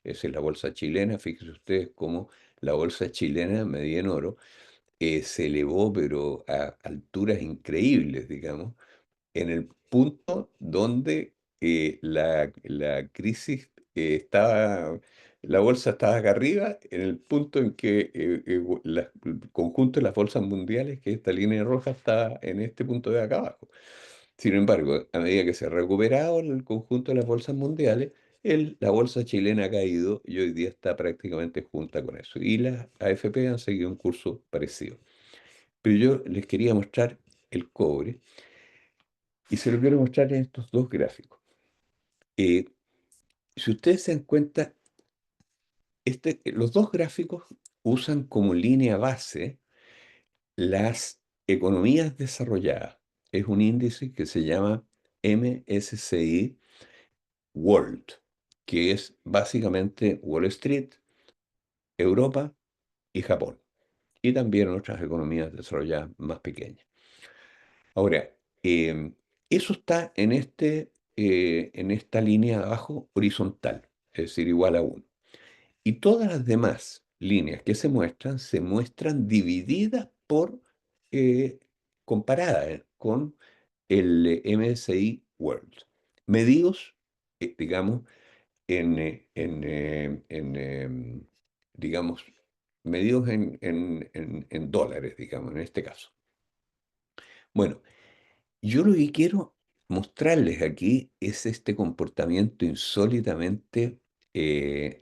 Speaker 3: esa es la bolsa chilena. Fíjense ustedes cómo la bolsa chilena medida en oro se elevó, pero a alturas increíbles, digamos, en el punto donde la crisis la bolsa estaba acá arriba, en el punto en que el conjunto de las bolsas mundiales, que esta línea roja, está en este punto de acá abajo. Sin embargo, a medida que se ha recuperado el conjunto de las bolsas mundiales, la bolsa chilena ha caído y hoy día está prácticamente junta con eso. Y las AFP han seguido un curso parecido. Pero yo les quería mostrar el cobre y se lo quiero mostrar en estos dos gráficos. Eh, si ustedes se dan cuenta, los dos gráficos usan como línea base las economías desarrolladas. Es un índice que se llama MSCI World, que es básicamente Wall Street, Europa y Japón, y también otras economías desarrolladas más pequeñas. Ahora, eso está en esta línea de abajo horizontal, es decir, igual a 1. Y todas las demás líneas que se muestran divididas eh, comparadas con el MSCI World, medidos, digamos, digamos, medidos en dólares, digamos, en este caso. Bueno, yo lo que quiero mostrarles aquí es este comportamiento insólitamente,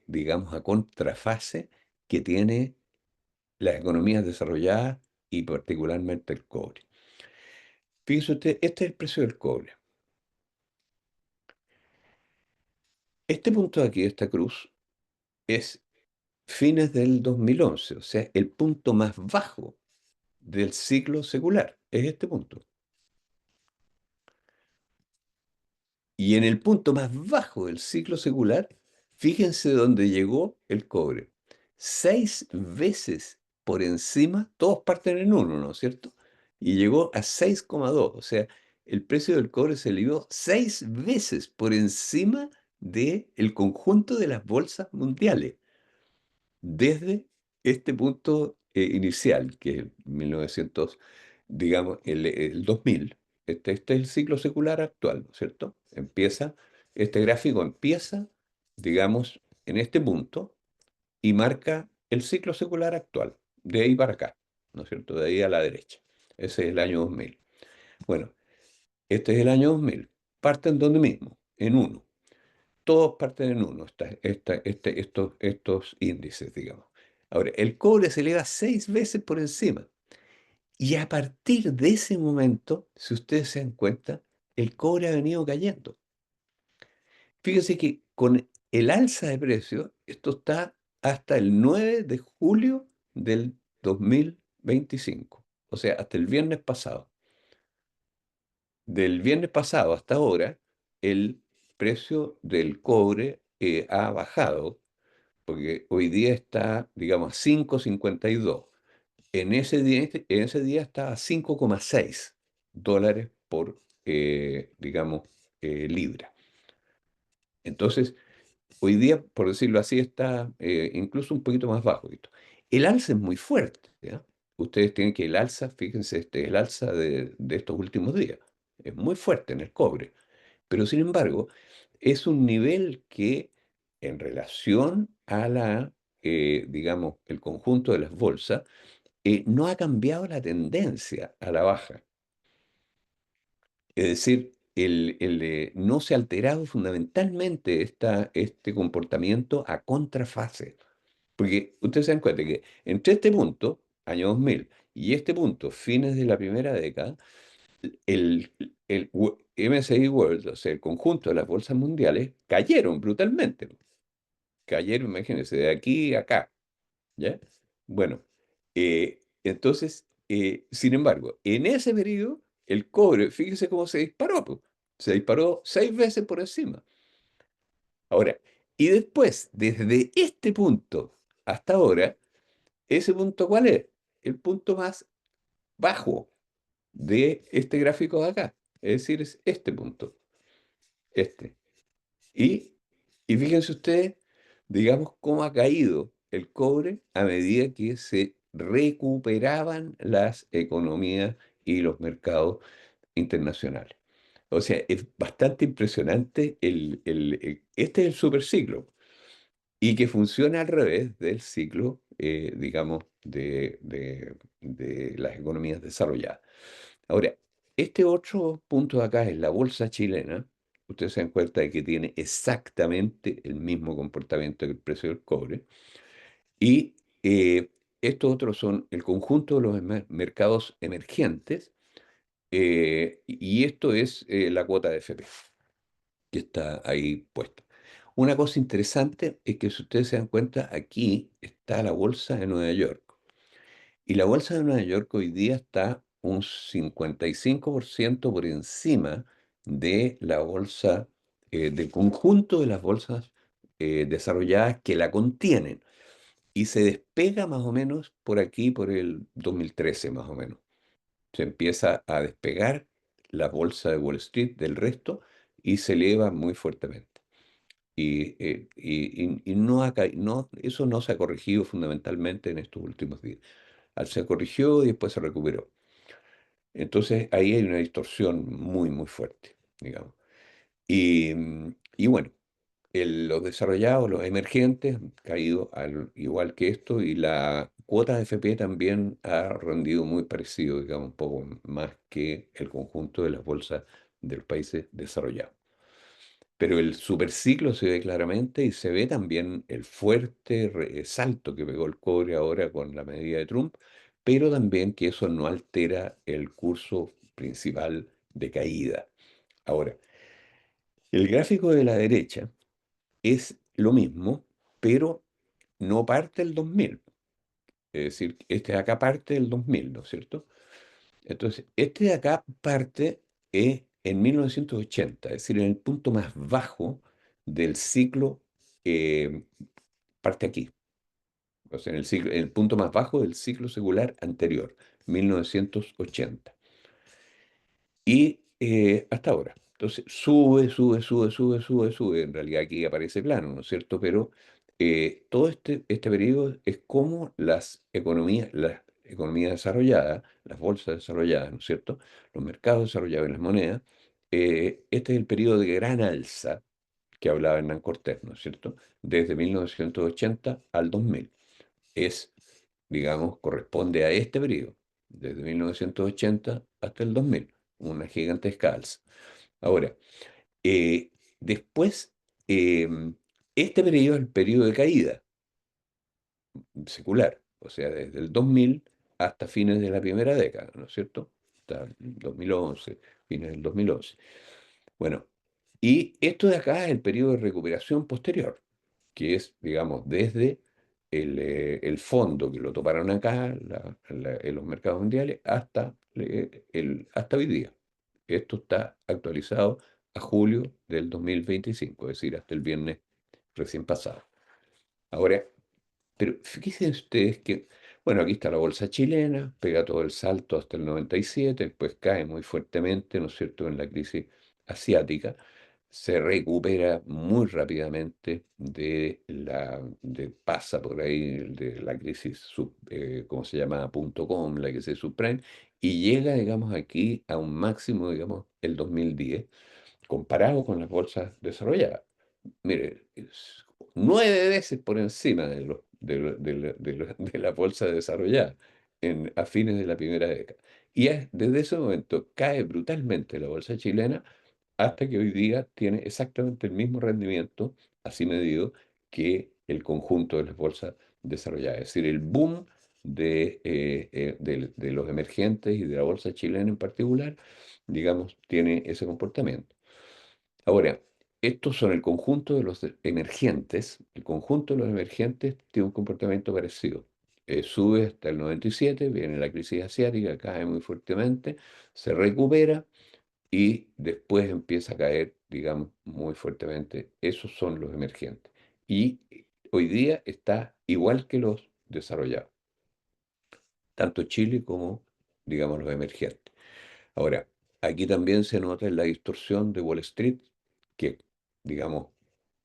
Speaker 3: digamos, a contrafase que tiene las economías desarrolladas y particularmente el cobre. Fíjense usted, este es el precio del cobre. Este punto de aquí, esta cruz, es fines del 2011, o sea, el punto más bajo del ciclo secular, es este punto. Y en el punto más bajo del ciclo secular, fíjense dónde llegó el cobre. 6 veces por encima, todos parten en uno, ¿no es cierto? Y llegó a 6,2. O sea, el precio del cobre se elevó 6 veces por encima del conjunto de las bolsas mundiales, desde este punto inicial, que es 1900, digamos, el 2000. Este es el ciclo secular actual, ¿no es cierto? Este gráfico empieza, digamos, en este punto y marca el ciclo secular actual, de ahí para acá, ¿no es cierto? De ahí a la derecha. Ese es el año 2000. Bueno, este es el año 2000. Parten donde mismo, en uno. Todos parten en uno, estos índices, digamos. Ahora, el cobre se eleva 6 veces por encima. Y a partir de ese momento, si ustedes se dan cuenta, el cobre ha venido cayendo. Fíjense que con el alza de precios, esto está hasta el 9 de julio del 2025, o sea, hasta el viernes pasado. Del viernes pasado hasta ahora, el precio del cobre ha bajado, porque hoy día está, digamos, a 5,52. En ese día estaba a 5,6 dólares por, digamos, libra. Entonces, hoy día, por decirlo así, está incluso un poquito más bajo esto. El alza es muy fuerte, ¿ya? Ustedes tienen que el alza, fíjense, este es el alza de estos últimos días. Es muy fuerte en el cobre. Pero sin embargo, es un nivel que en relación a digamos, el conjunto de las bolsas, no ha cambiado la tendencia a la baja. Es decir, no se ha alterado fundamentalmente este comportamiento a contrafase. Porque ustedes se dan cuenta que entre este punto, año 2000, y este punto, fines de la primera década, el, el MSCI World, o sea, el conjunto de las bolsas mundiales, cayeron brutalmente. Cayeron, imagínense, de aquí a acá. ¿Ya? Bueno, Entonces, sin embargo, en ese periodo, el cobre, fíjese cómo se disparó, po. Se disparó 6 veces por encima. Ahora, y después, desde este punto hasta ahora, ¿ese punto cuál es? El punto más bajo de este gráfico de acá. Es decir, es este punto, este. Y, y fíjense ustedes, digamos, cómo ha caído el cobre a medida que se recuperaban las economías y los mercados internacionales. O sea, es bastante impresionante este es el superciclo y que funciona al revés del ciclo, digamos, de las economías desarrolladas. Ahora, este otro punto de acá es la bolsa chilena. Ustedes se dan cuenta de que tiene exactamente el mismo comportamiento que el precio del cobre. Y estos otros son el conjunto de los mercados emergentes. Y esto es la cuota de FP que está ahí puesta. Una cosa interesante es que si ustedes se dan cuenta, aquí está la bolsa de Nueva York. Y la bolsa de Nueva York hoy día está un 55% por encima de la bolsa, del conjunto de las bolsas desarrolladas que la contienen. Y se despega más o menos por aquí, por el 2013 más o menos. Se empieza a despegar la bolsa de Wall Street del resto y se eleva muy fuertemente. Y no eso no se ha corregido fundamentalmente en estos últimos días. Se corrigió y después se recuperó. Entonces ahí hay una distorsión muy, muy fuerte, digamos. Y bueno, los desarrollados, los emergentes, han caído igual que esto y la cuota de FP también ha rendido muy parecido, digamos, un poco más que el conjunto de las bolsas de los países desarrollados. Pero el superciclo se ve claramente y se ve también el fuerte salto que pegó el cobre ahora con la medida de Trump, pero también que eso no altera el curso principal de caída. Ahora, el gráfico de la derecha es lo mismo, pero no parte del 2000. Es decir, este de acá parte del 2000, ¿no es cierto? Entonces, este de acá parte en 1980, es decir, en el punto más bajo del ciclo, eh, parte aquí. O sea, en el punto más bajo del ciclo secular anterior, 1980. Y hasta ahora. Entonces, sube, sube, sube, sube, sube, sube. En realidad aquí aparece plano, ¿no es cierto? Pero todo este periodo es como las economías desarrolladas, las bolsas desarrolladas, ¿no es cierto? Los mercados desarrollados y las monedas. Este es el periodo de gran alza que hablaba Hernán Cortés, ¿no es cierto? Desde 1980 al 2000 es, digamos, corresponde a este periodo, desde 1980 hasta el 2000, una gigantesca alza. Ahora, eh, después, este periodo es el periodo de caída secular, o sea, desde el 2000 hasta fines de la primera década, ¿no es cierto? Hasta el 2011, fines del 2011. Bueno, y esto de acá es el periodo de recuperación posterior, que es, digamos, desde el fondo que lo toparon acá en los mercados mundiales hasta, hasta hoy día. Esto está actualizado a julio del 2025, es decir, hasta el viernes recién pasado. Ahora, pero fíjense ustedes que, bueno, aquí está la bolsa chilena, pega todo el salto hasta el 97, después cae muy fuertemente, ¿no es cierto?, en la crisis asiática, se recupera muy rápidamente pasa por ahí de la crisis, ¿cómo se llama? .com, la crisis subprime, y llega, digamos, aquí a un máximo, digamos, el 2010, comparado con las bolsas desarrolladas. Mire, es 9 veces por encima de la bolsa desarrollada a fines de la primera década. Y desde ese momento cae brutalmente la bolsa chilena hasta que hoy día tiene exactamente el mismo rendimiento, así medido, que el conjunto de las bolsas desarrolladas. Es decir, el boom de los emergentes y de la bolsa chilena en particular, digamos, tiene ese comportamiento. Ahora, estos son el conjunto de los emergentes. El conjunto de los emergentes tiene un comportamiento parecido. sube hasta el 97, viene la crisis asiática, cae muy fuertemente, se recupera y después empieza a caer, digamos, muy fuertemente. Esos son los emergentes. Y hoy día está igual que los desarrollados, tanto Chile como, digamos, los emergentes. Ahora, aquí también se nota la distorsión de Wall Street, que, digamos,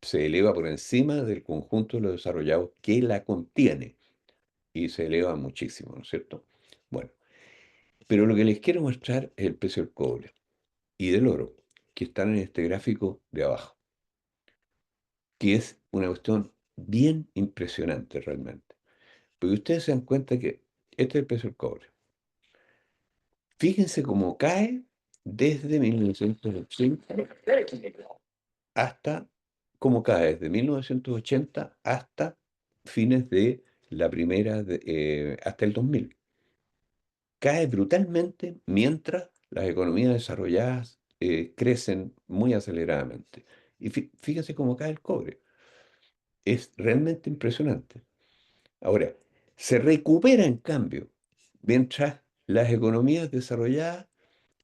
Speaker 3: se eleva por encima del conjunto de los desarrollados que la contiene y se eleva muchísimo, ¿no es cierto? Bueno, pero lo que les quiero mostrar es el precio del cobre y del oro, que están en este gráfico de abajo, que es una cuestión bien impresionante realmente. Porque ustedes se dan cuenta que este es el precio del cobre. Fíjense cómo cae desde 1980 hasta, cómo cae desde 1980 hasta fines de la primera, hasta el 2000. Cae brutalmente mientras las economías desarrolladas crecen muy aceleradamente. Y fíjense cómo cae el cobre. Es realmente impresionante. Ahora, se recupera en cambio mientras las economías desarrolladas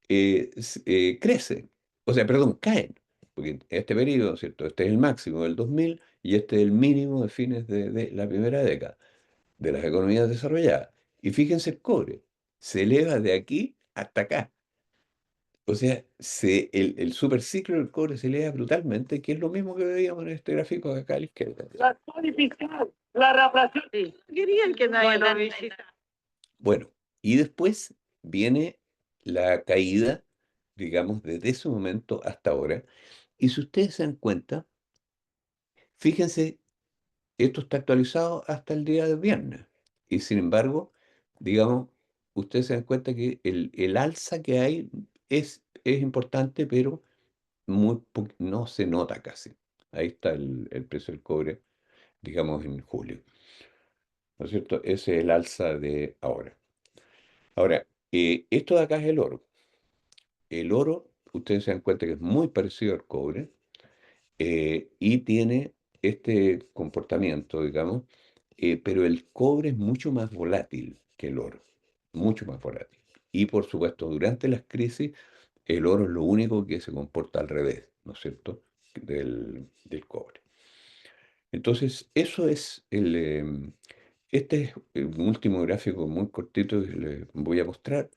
Speaker 3: crecen, o sea, perdón, caen, porque en este periodo, ¿cierto? Este es el máximo del 2000 y este es el mínimo de fines de la primera década de las economías desarrolladas. Y fíjense el cobre, se eleva de aquí hasta acá. O sea, el superciclo del cobre se eleva brutalmente, que es lo mismo que veíamos en este gráfico de acá a la izquierda. La Código fiscal, la represión. Sí. Querían que nadie lo visitara. Bueno, y después viene la caída, digamos, desde ese momento hasta ahora. Y si ustedes se dan cuenta, fíjense, esto está actualizado hasta el día de viernes. Y sin embargo, digamos, ustedes se dan cuenta que el alza que hay es importante, pero no se nota casi. Ahí está el precio del cobre, digamos, en julio. ¿No es cierto? Ese es el alza de ahora. Ahora, esto de acá es el oro. El oro, ustedes se dan cuenta que es muy parecido al cobre y tiene este comportamiento, digamos, pero el cobre es mucho más volátil que el oro, mucho más volátil. Y por supuesto, durante las crisis, el oro es lo único que se comporta al revés, ¿no es cierto?, del cobre. Entonces, eso es este es un último gráfico muy cortito que les voy a mostrar.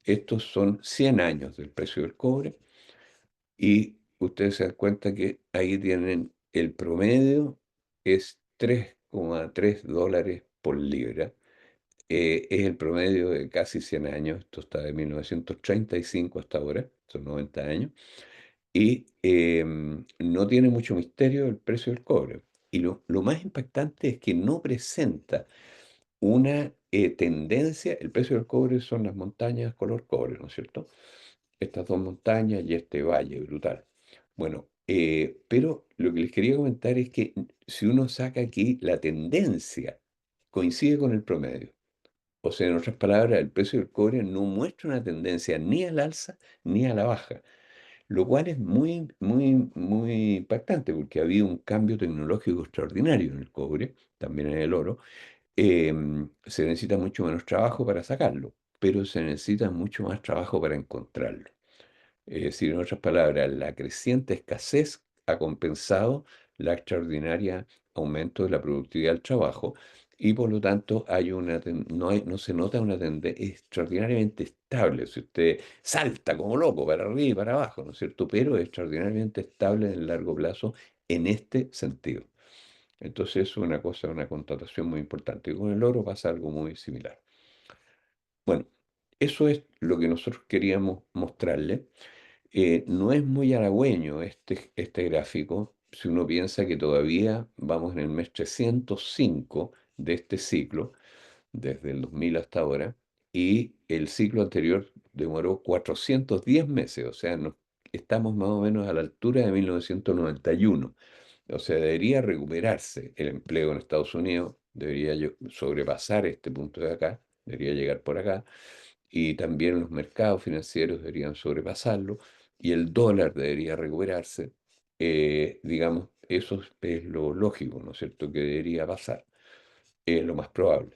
Speaker 3: Estos son 100 años del precio del cobre y ustedes se dan cuenta que ahí tienen el promedio es $3,3 por libra. Es el promedio de casi 100 años. Esto está de 1935 hasta ahora, son 90 años. Y no tiene mucho misterio el precio del cobre. Y lo más impactante es que no presenta una tendencia. El precio del cobre son las montañas color cobre, ¿no es cierto? Estas dos montañas y este valle brutal. Bueno, pero lo que les quería comentar es que si uno saca aquí la tendencia, coincide con el promedio. O sea, en otras palabras, el precio del cobre no muestra una tendencia ni al alza ni a la baja, lo cual es muy, muy, muy impactante porque ha habido un cambio tecnológico extraordinario en el cobre, también en el oro. Se necesita mucho menos trabajo para sacarlo, pero se necesita mucho más trabajo para encontrarlo. Es decir, en otras palabras, la creciente escasez ha compensado la extraordinaria aumento de la productividad del trabajo y por lo tanto no se nota una tendencia extraordinariamente estable. Si usted salta como loco para arriba y para abajo, ¿no es cierto? Pero es extraordinariamente estable en el largo plazo en este sentido. Entonces es una cosa, una constatación muy importante. Y con el oro pasa algo muy similar. Bueno, eso es lo que nosotros queríamos mostrarle. No es muy halagüeño este gráfico si uno piensa que todavía vamos en el mes 305 de este ciclo, desde el 2000 hasta ahora, y el ciclo anterior demoró 410 meses, o sea, estamos más o menos a la altura de 1991. O sea, debería recuperarse el empleo en Estados Unidos, debería sobrepasar este punto de acá, debería llegar por acá y también los mercados financieros deberían sobrepasarlo y el dólar debería recuperarse. Digamos, eso es lo lógico, ¿no es cierto?, que debería pasar, es lo más probable.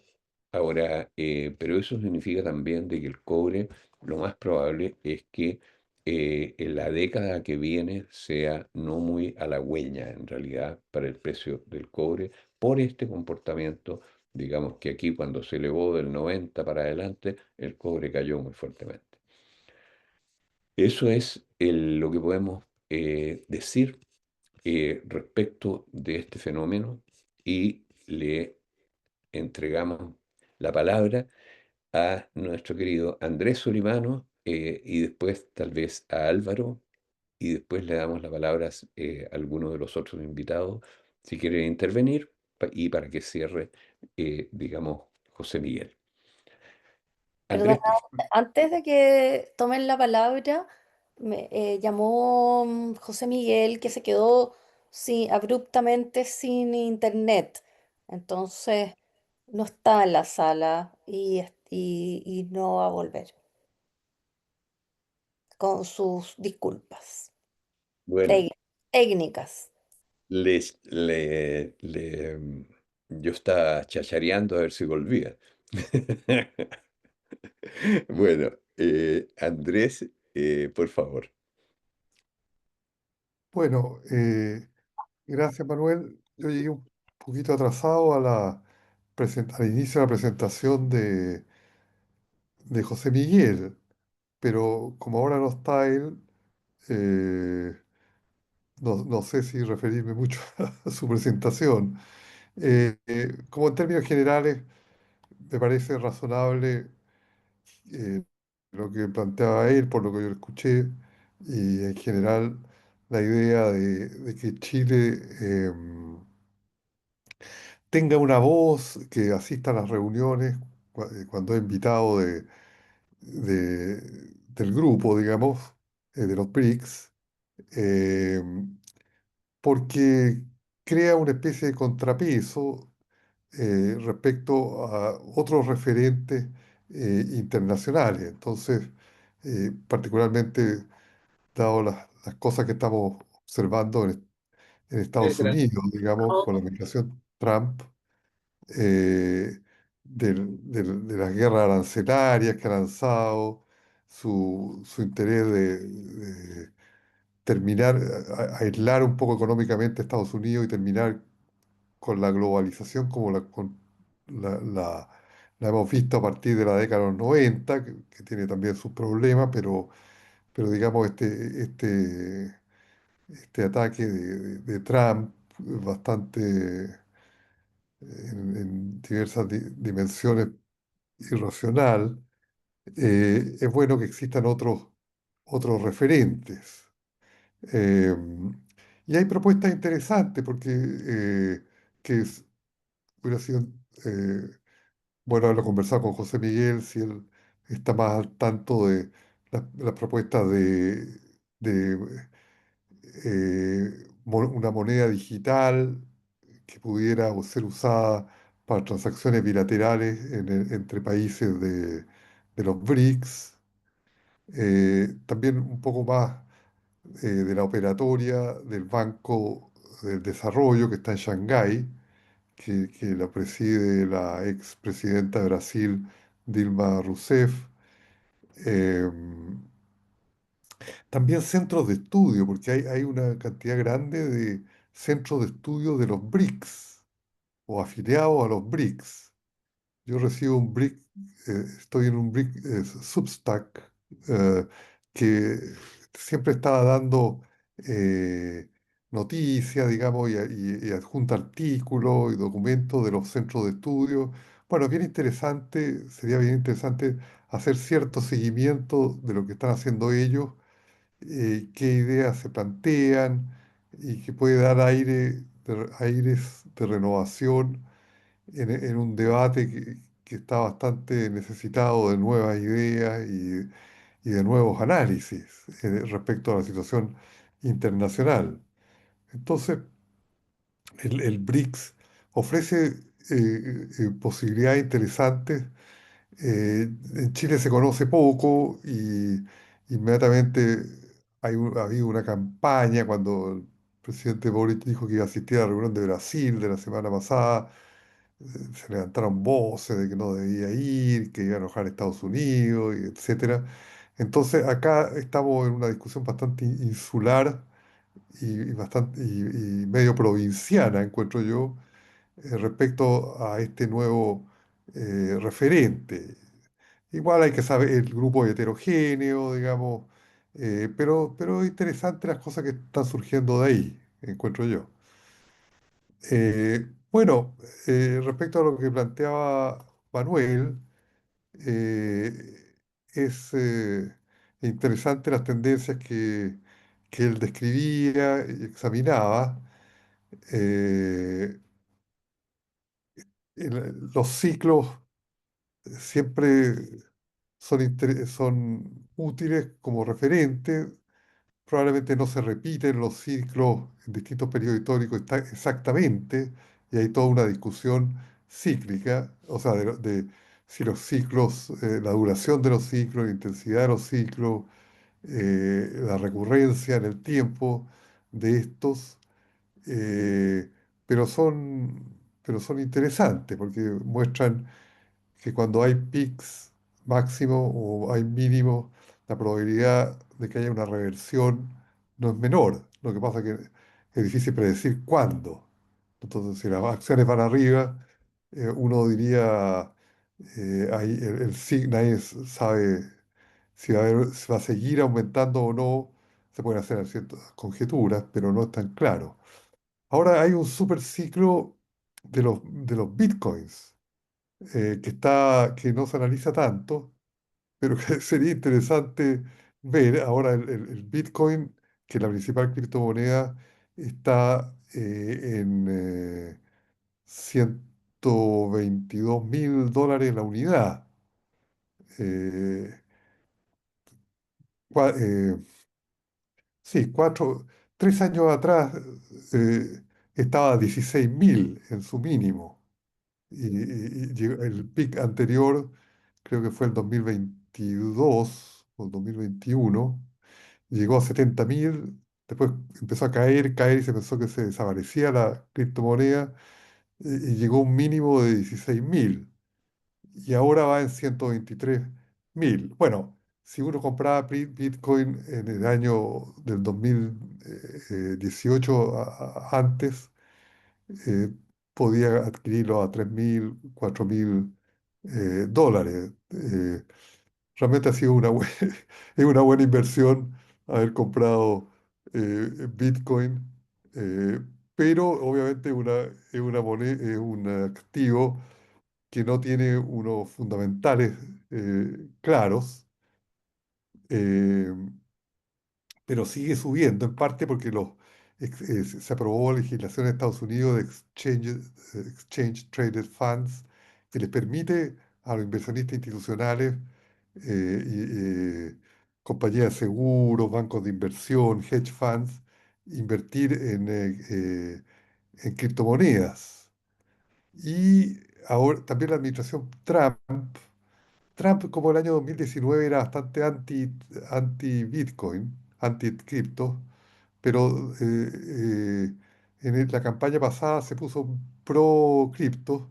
Speaker 3: Ahora, pero eso significa también de que el cobre, lo más probable es que en la década que viene sea no muy halagüeña en realidad para el precio del cobre por este comportamiento. Digamos que aquí cuando se elevó del 90 para adelante, el cobre cayó muy fuertemente. Eso es lo que podemos decir respecto de este fenómeno y le entregamos la palabra a nuestro querido Andrés Solimano y después tal vez a Álvaro y después le damos la palabra a alguno de los otros invitados si quieren intervenir y para que cierre, digamos, José Miguel.
Speaker 1: Perdón,
Speaker 3: Andrés, por favor.
Speaker 1: antes de que tomen la palabra, me llamó José Miguel que se quedó abruptamente sin internet. Entonces, no está en la sala y no va a volver, con sus disculpas
Speaker 3: Bueno,
Speaker 1: tec- técnicas.
Speaker 3: yo estaba chachareando a ver si volvía. Bueno, Andrés, por favor.
Speaker 4: Bueno, gracias Manuel. Yo llegué un poquito atrasado a al inicio de la presentación de José Miguel, pero como ahora no está él, eh, no sé si referirme mucho a su presentación. Como en términos generales, me parece razonable lo que planteaba él, por lo que yo escuché, y en general la idea de que Chile tenga una voz, que asista a las reuniones cuando es invitado de- del grupo, digamos, de los BRICS, eh, porque crea una especie de contrapeso respecto a otros referentes internacionales. Entonces, particularmente dado las cosas que estamos observando en Estados Unidos, digamos, con la administración Trump, eh, de las guerras arancelarias que ha lanzado, su interés de terminar, aislar un poco económicamente a Estados Unidos y terminar con la globalización como la, la- la hemos visto a partir de la década de los 90, que tiene también sus problemas, pero digamos, este ataque de Trump, bastante en diversas dimensiones irracional, es bueno que existan otros referentes. Eh, y hay propuestas interesantes porque hubiera sido bueno haberlo conversado con José Miguel, si él está más al tanto de las propuestas de una moneda digital que pudiera ser usada para transacciones bilaterales entre países de los BRICS. También un poco más de la operatoria del Banco del Desarrollo que está en Shanghái, que la preside la expresidenta de Brasil, Dilma Rousseff. Eh, También centros de estudio, porque hay una cantidad grande de centros de estudio de los BRICS o afiliados a los BRICS. Yo recibo un BRIC, estoy en un BRIC Substack que siempre estaba dando eh, noticias, digamos, y adjunta artículos y documentos de los centros de estudio. Bueno, bien interesante, sería bien interesante hacer cierto seguimiento de lo que están haciendo ellos, qué ideas se plantean y que puede dar aires de renovación en un debate que está bastante necesitado de nuevas ideas y de nuevos análisis respecto a la situación internacional. Entonces, el BRICS ofrece posibilidades interesantes. En Chile se conoce poco y inmediatamente ha habido una campaña cuando el presidente Boric dijo que iba a asistir a la reunión de Brasil de la semana pasada, se levantaron voces de que no debía ir, que iba a enojar a Estados Unidos, y etcétera. Entonces acá estamos en una discusión bastante insular y bastante, y medio provinciana, encuentro yo, respecto a este nuevo referente. Igual hay que saber el grupo heterogéneo, digamos, pero es interesante las cosas que están surgiendo de ahí, encuentro yo. Bueno, respecto a lo que planteaba Manuel, es interesante las tendencias que él describía y examinaba. Eh, los ciclos siempre son útiles como referente. Probablemente no se repiten los ciclos en distintos periodos históricos exactamente, y hay toda una discusión cíclica, o sea, de si los ciclos, la duración de los ciclos, la intensidad de los ciclos, la recurrencia en el tiempo de estos, eh, pero son interesantes porque muestran que cuando hay peaks máximos o hay mínimos, la probabilidad de que haya una reversión no es menor. Lo que pasa es que es difícil predecir cuándo. Entonces, si las acciones van arriba, uno diría, ahí nadie sabe si va a seguir aumentando o no. Se pueden hacer ciertas conjeturas, pero no es tan claro. Ahora hay un super ciclo de los bitcoins que no se analiza tanto, pero que sería interesante ver. Ahora el Bitcoin, que es la principal criptomoneda, está en 122.000 dólares la unidad. Eh, cua- eh, sí, 3 años atrás eh, estaba a 16.000 en su mínimo. El pic anterior creo que fue el 2022 o el 2021, llegó a 70.000, después empezó a caer, caer y se pensó que se desaparecía la criptomoneda y llegó a un mínimo de 16.000 y ahora va en 123.000. Bueno, si uno compraba Bitcoin en el año del 2018 antes, eh, podía adquirirlo a 3.000, 4.000 dólares. Realmente ha sido es una buena inversión haber comprado Bitcoin, eh, pero obviamente es una moneda, es un activo que no tiene unos fundamentales claros. eh, pero sigue subiendo, en parte porque se aprobó legislación en Estados Unidos de Exchange Traded Funds, que les permite a los inversionistas institucionales, compañías de seguros, bancos de inversión, hedge funds, invertir en criptomonedas. Y ahora también la administración Trump, como el año 2019 era bastante anti-Bitcoin, anti-cripto, pero en la campaña pasada se puso pro-cripto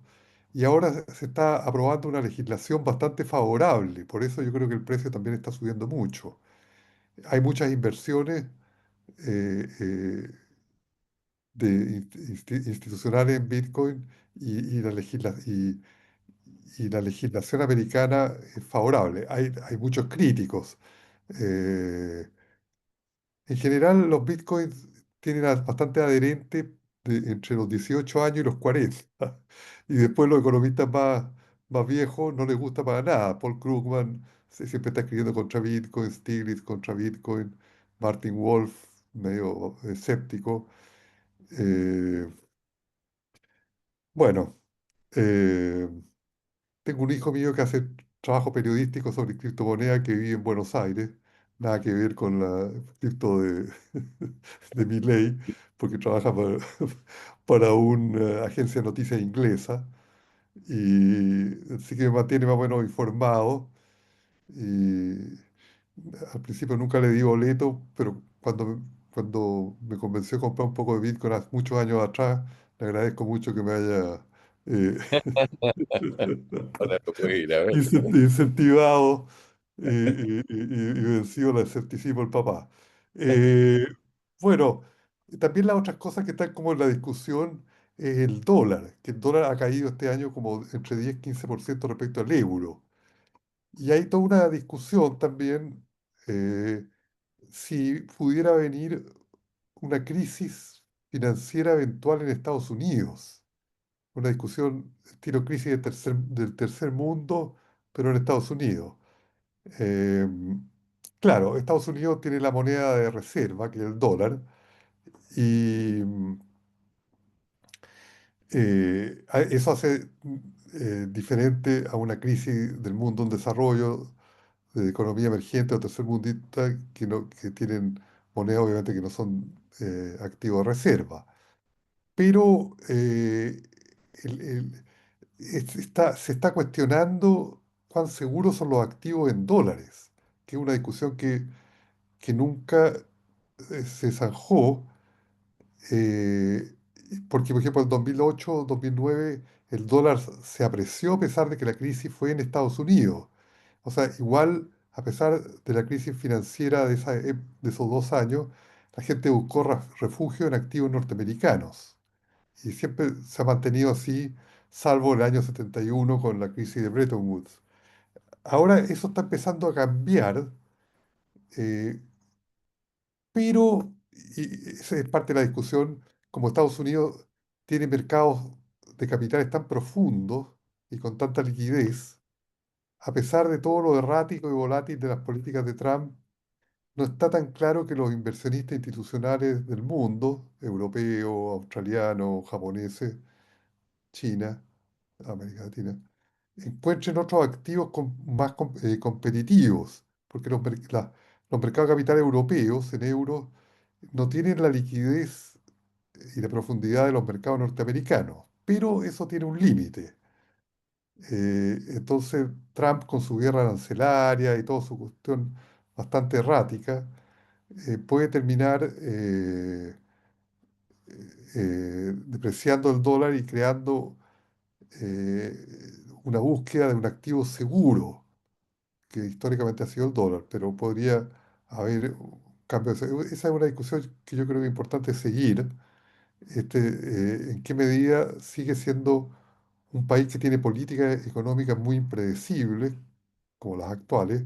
Speaker 4: y ahora se está aprobando una legislación bastante favorable. Por eso yo creo que el precio también está subiendo mucho. Hay muchas inversiones eh, institucionales en Bitcoin y la legislación americana es favorable. Hay muchos críticos. Eh, en general, los bitcoins tienen bastante adherente entre los 18 años y los 40. Y después los economistas más viejos no les gusta para nada. Paul Krugman siempre está escribiendo contra Bitcoin, Stiglitz contra Bitcoin, Martin Wolf, medio escéptico. Eh, bueno, eh, tengo un hijo mío que hace trabajo periodístico sobre criptomonedas que vive en Buenos Aires, nada que ver con la cripto de Milei, porque trabaja para una agencia de noticias inglesa, y así que me mantiene más o menos informado. Y al principio nunca le di boleto, pero cuando me convenció de comprar un poco de Bitcoin hace muchos años atrás, le agradezco mucho que me haya eh,
Speaker 3: Ahora lo puedo ir a ver.
Speaker 4: incentivado y vencido el escepticismo del papá. Eh, bueno, también las otras cosas que están como en la discusión es el dólar, que el dólar ha caído este año como entre 10 y 15% respecto al euro. Y hay toda una discusión también eh, si pudiera venir una crisis financiera eventual en Estados Unidos, una discusión estilo crisis del tercer mundo, pero en Estados Unidos. Eh, claro, Estados Unidos tiene la moneda de reserva, que es el dólar, y eso hace diferente a una crisis del mundo en desarrollo, de economía emergente o tercermundista, que tienen monedas obviamente que no son activos de reserva. Pero el- el- se está cuestionando cuán seguros son los activos en dólares, que es una discusión que nunca se zanjó, eh, porque por ejemplo en 2008, 2009 el dólar se apreció a pesar de que la crisis fue en Estados Unidos. O sea, igual a pesar de la crisis financiera de esos 2 años, la gente buscó refugio en activos norteamericanos y siempre se ha mantenido así, salvo el año 71 con la crisis de Bretton Woods. Ahora eso está empezando a cambiar, eh, pero, y esa es parte de la discusión, como Estados Unidos tiene mercados de capitales tan profundos y con tanta liquidez, a pesar de todo lo errático y volátil de las políticas de Trump, no está tan claro que los inversionistas institucionales del mundo, europeos, australianos, japoneses, China, América Latina, encuentren otros activos competitivos, porque los mercados de capital europeos en euros no tienen la liquidez y la profundidad de los mercados norteamericanos, pero eso tiene un límite. Entonces, Trump con su guerra arancelaria y toda su cuestión bastante errática, puede terminar depreciando el dólar y creando una búsqueda de un activo seguro, que históricamente ha sido el dólar, pero podría haber un cambio. Esa es una discusión que yo creo que es importante seguir. En qué medida sigue siendo un país que tiene políticas económicas muy impredecibles, como las actuales,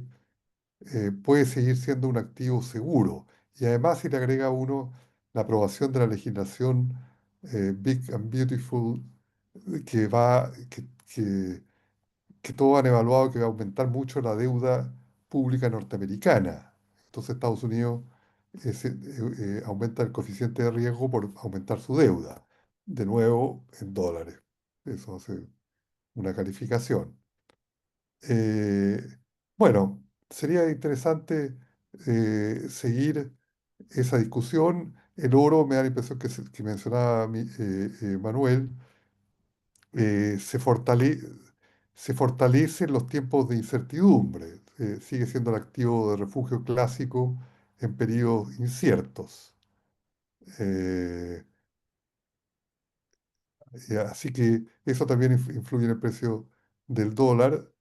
Speaker 4: puede seguir siendo un activo seguro. Y además, si le agrega a uno la aprobación de la legislación Big and Beautiful, que va, que todos han evaluado que va a aumentar mucho la deuda pública norteamericana. Entonces Estados Unidos aumenta el coeficiente de riesgo por aumentar su deuda, de nuevo en dólares. Eso hace una calificación. Eh, bueno, sería interesante seguir esa discusión. El oro, me da la impresión que mencionaba Manuel, se fortalece en los tiempos de incertidumbre. Sigue siendo el activo de refugio clásico en periodos inciertos. Eh, Así que eso también influye en el precio del dólar.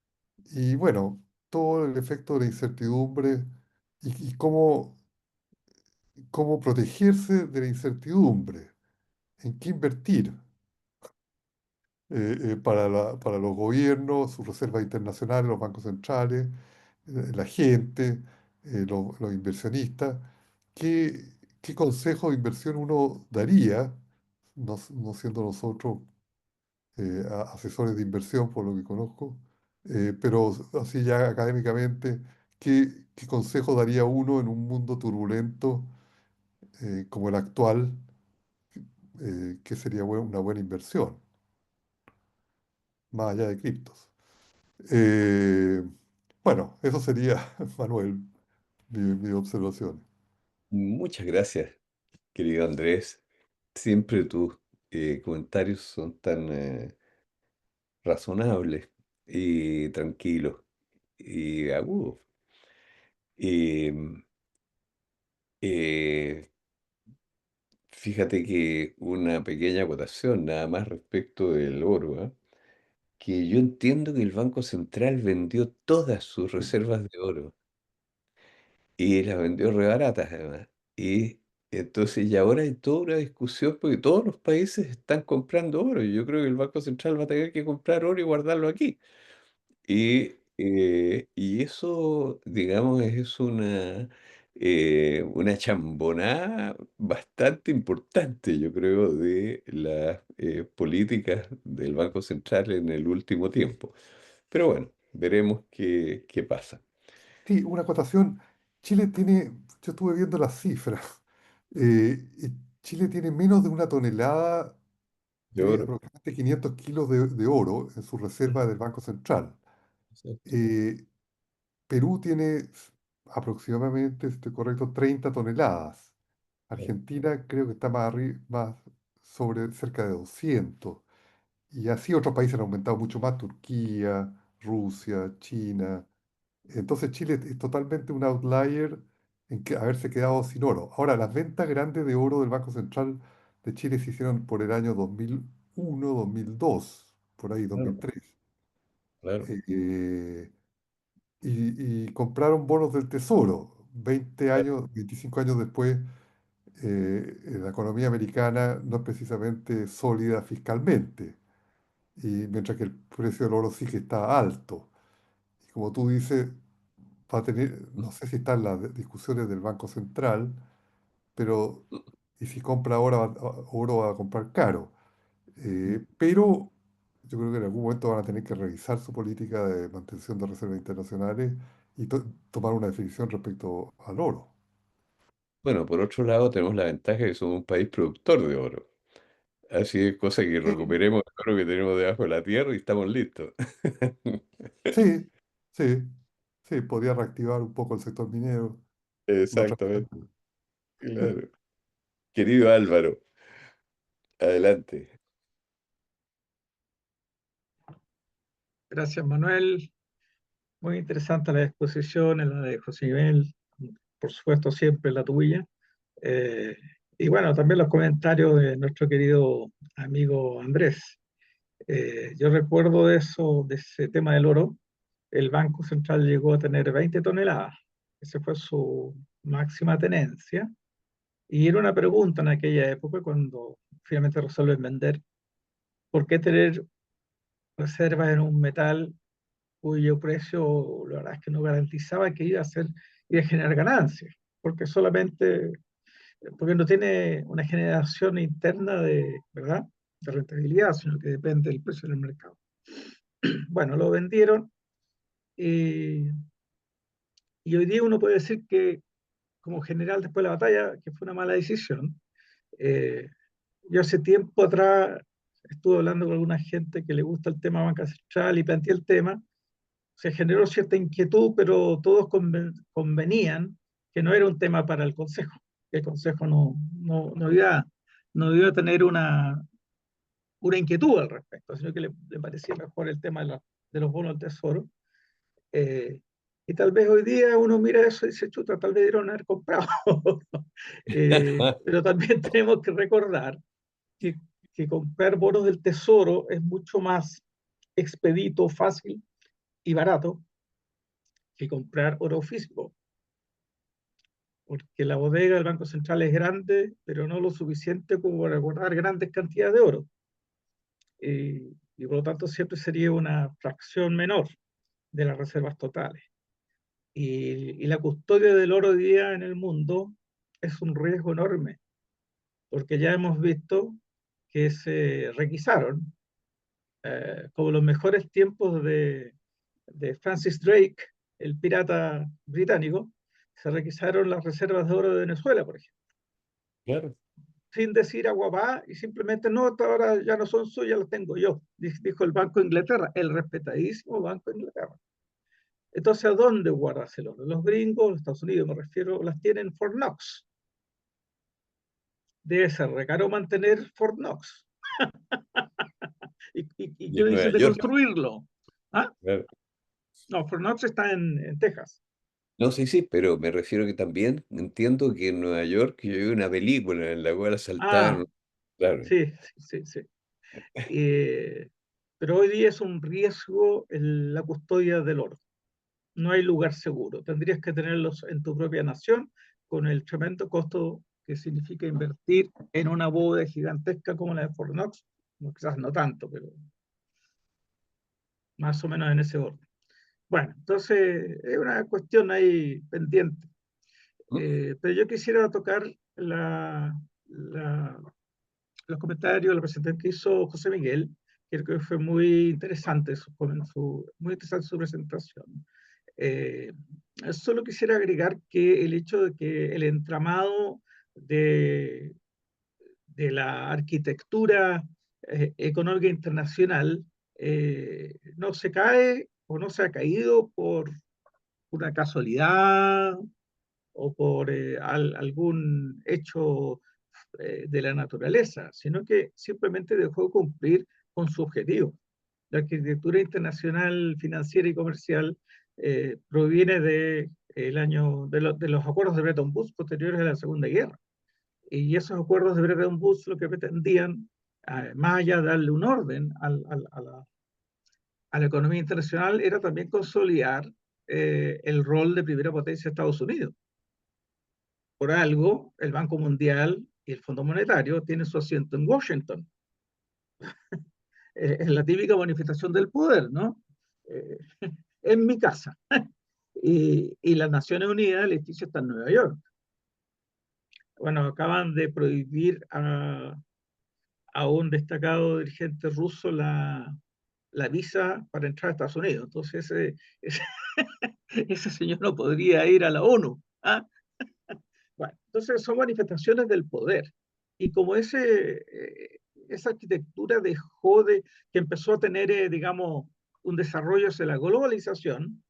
Speaker 4: Y bueno, todo el efecto de la incertidumbre y cómo protegerse de la incertidumbre, en qué invertir. Para los gobiernos, sus reservas internacionales, los bancos centrales, la gente, los inversionistas, qué consejo de inversión uno daría, no siendo nosotros asesores de inversión por lo que conozco, pero así ya académicamente, qué consejo daría uno en un mundo turbulento como el actual, que sería una buena inversión, más allá de criptos. Eh, bueno, eso sería, Manuel, mi observación.
Speaker 3: Muchas gracias, querido Andrés. Siempre tus comentarios son tan razonables y tranquilos y agudos. Em, eh, Fíjate que una pequeña acotación nada más respecto del oro, ¿ah? Que yo entiendo que el Banco Central vendió todas sus reservas de oro y las vendió re baratas además. Y entonces, y ahora hay toda una discusión porque todos los países están comprando oro y yo creo que el Banco Central va a tener que comprar oro y guardarlo aquí. Y eso, digamos, es una chambonada bastante importante, yo creo, de las políticas del Banco Central en el último tiempo. Pero bueno, veremos qué pasa.
Speaker 4: Sí, una acotación. Chile tiene, yo estuve viendo las cifras, y Chile tiene menos de una tonelada,
Speaker 3: De oro.
Speaker 4: aproximadamente 500 kilos de oro en su reserva del Banco Central.
Speaker 3: Exacto.
Speaker 4: Eh, Perú tiene aproximadamente, si estoy correcto, 30 toneladas.
Speaker 3: Claro.
Speaker 4: Argentina creo que está más sobre cerca de 200. Y así otros países han aumentado mucho más, Turquía, Rusia, China. Entonces Chile es totalmente un outlier en que haberse quedado sin oro. Ahora, las ventas grandes de oro del Banco Central de Chile se hicieron por el año 2001, 2002, por ahí,
Speaker 3: Claro,
Speaker 4: 2003.
Speaker 3: claro.
Speaker 4: Eh, y compraron bonos del Tesoro. 20
Speaker 3: Claro.
Speaker 4: años, 25 años después, la economía americana no es precisamente sólida fiscalmente, y mientras que el precio del oro sí que está alto. Y como tú dices, va a tener, no sé si están las discusiones del Banco Central, pero y si compra ahora oro va a comprar caro. Pero yo creo que en algún momento van a tener que revisar su política de mantención de reservas internacionales y tomar una definición respecto al oro.
Speaker 3: Bueno, por otro lado, tenemos la ventaja de que somos un país productor de oro. Así es cosa que
Speaker 4: Sí,
Speaker 3: recuperemos el oro que tenemos debajo de la tierra y estamos listos.
Speaker 4: sí, sí, sí, podría reactivar un poco el sector minero con otra
Speaker 3: Exactamente,
Speaker 4: alternativa.
Speaker 3: claro. Querido Álvaro, adelante.
Speaker 5: Gracias, Manuel. Muy interesante la exposición, la de José Miguel, por supuesto, siempre la tuya. Eh, y bueno, también los comentarios de nuestro querido amigo Andrés. Yo recuerdo de eso, de ese tema del oro. El Banco Central llegó a tener 20 toneladas. Esa fue su máxima tenencia. Y era una pregunta en aquella época, cuando finalmente resuelven vender, ¿por qué tener reservas en un metal cuyo precio, la verdad es que no garantizaba que iba a generar ganancias? Porque solamente, porque no tiene una generación interna de, ¿verdad?, de rentabilidad, sino que depende del precio del mercado. Bueno, lo vendieron, y, y hoy día uno puede decir que, como general después de la batalla, que fue una mala decisión. Eh, yo hace tiempo atrás estuve hablando con alguna gente que le gusta el tema banca central y planteé el tema. Se generó cierta inquietud, pero todos convenían que no era un tema para el Consejo, que el Consejo no iba a tener una inquietud al respecto, sino que le parecía mejor el tema de los bonos del Tesoro. Eh, y tal vez hoy día uno mira eso y dice, chuta, tal vez debieron haber comprado. Pero también tenemos que recordar que, que comprar bonos del Tesoro es mucho más expedito, fácil y barato que comprar oro físico, porque la bodega del Banco Central es grande, pero no lo suficiente como para guardar grandes cantidades de oro. Y por lo tanto siempre sería una fracción menor de las reservas totales. Y la custodia del oro hoy día en el mundo es un riesgo enorme, porque ya hemos visto que se requisaron, como los mejores tiempos de Francis Drake, el pirata británico, se requisaron las reservas de oro de Venezuela, por ejemplo,
Speaker 3: Claro,
Speaker 5: sin decir agua va, y simplemente no, ahora ya no son suyas, las tengo yo, dijo el Banco de Inglaterra, el respetadísimo Banco de Inglaterra. Entonces, ¿a dónde guardas el oro? Los gringos, los Estados Unidos me refiero, las tienen en Fort Knox. Debe ser recaro mantener Fort Knox. ¿Y
Speaker 3: y
Speaker 5: qué
Speaker 3: en
Speaker 5: me dicen
Speaker 3: Nueva
Speaker 5: de
Speaker 3: York,
Speaker 5: construirlo? ¿Ah?
Speaker 3: claro.
Speaker 5: No, Fort Knox está en Texas.
Speaker 3: No, sí, sí, pero me refiero que también entiendo que en Nueva York yo vi una película en la cual
Speaker 5: Ah,
Speaker 3: asaltaron, claro.
Speaker 5: sí, sí, sí, sí. Pero hoy día es un riesgo la custodia del oro. No hay lugar seguro. Tendrías que tenerlos en tu propia nación con el tremendo costo que significa invertir en una bóveda gigantesca como la de Fort Knox. No, quizás no tanto, pero más o menos en ese orden. Bueno, entonces es una cuestión ahí pendiente.
Speaker 3: ¿Mm?
Speaker 5: Pero yo quisiera tocar los comentarios, la presentación que hizo José Miguel, que creo que fue muy interesante muy interesante su presentación. Eh, Solo quisiera agregar que el hecho de que el entramado de, de la arquitectura económica internacional no se cae o no se ha caído por una casualidad o por algún hecho de la naturaleza, sino que simplemente dejó de cumplir con su objetivo. La arquitectura internacional financiera y comercial proviene de los acuerdos de Bretton Woods posteriores a la Segunda Guerra. Y esos acuerdos de Bretton Woods lo que pretendían, más allá de darle un orden a la economía internacional, era también consolidar el rol de primera potencia de Estados Unidos. Por algo, el Banco Mundial y el Fondo Monetario tienen su asiento en Washington. Es la típica manifestación del poder, ¿no? Eh, en mi casa. Y las Naciones Unidas, el edificio está en Nueva York. Bueno, acaban de prohibir a un destacado dirigente ruso la visa para entrar a Estados Unidos. Entonces, ese, ese señor no podría ir a la ONU. ¿Ah? Bueno, entonces son manifestaciones del poder. Y como esa arquitectura que empezó a tener, digamos, un desarrollo hacia la globalización,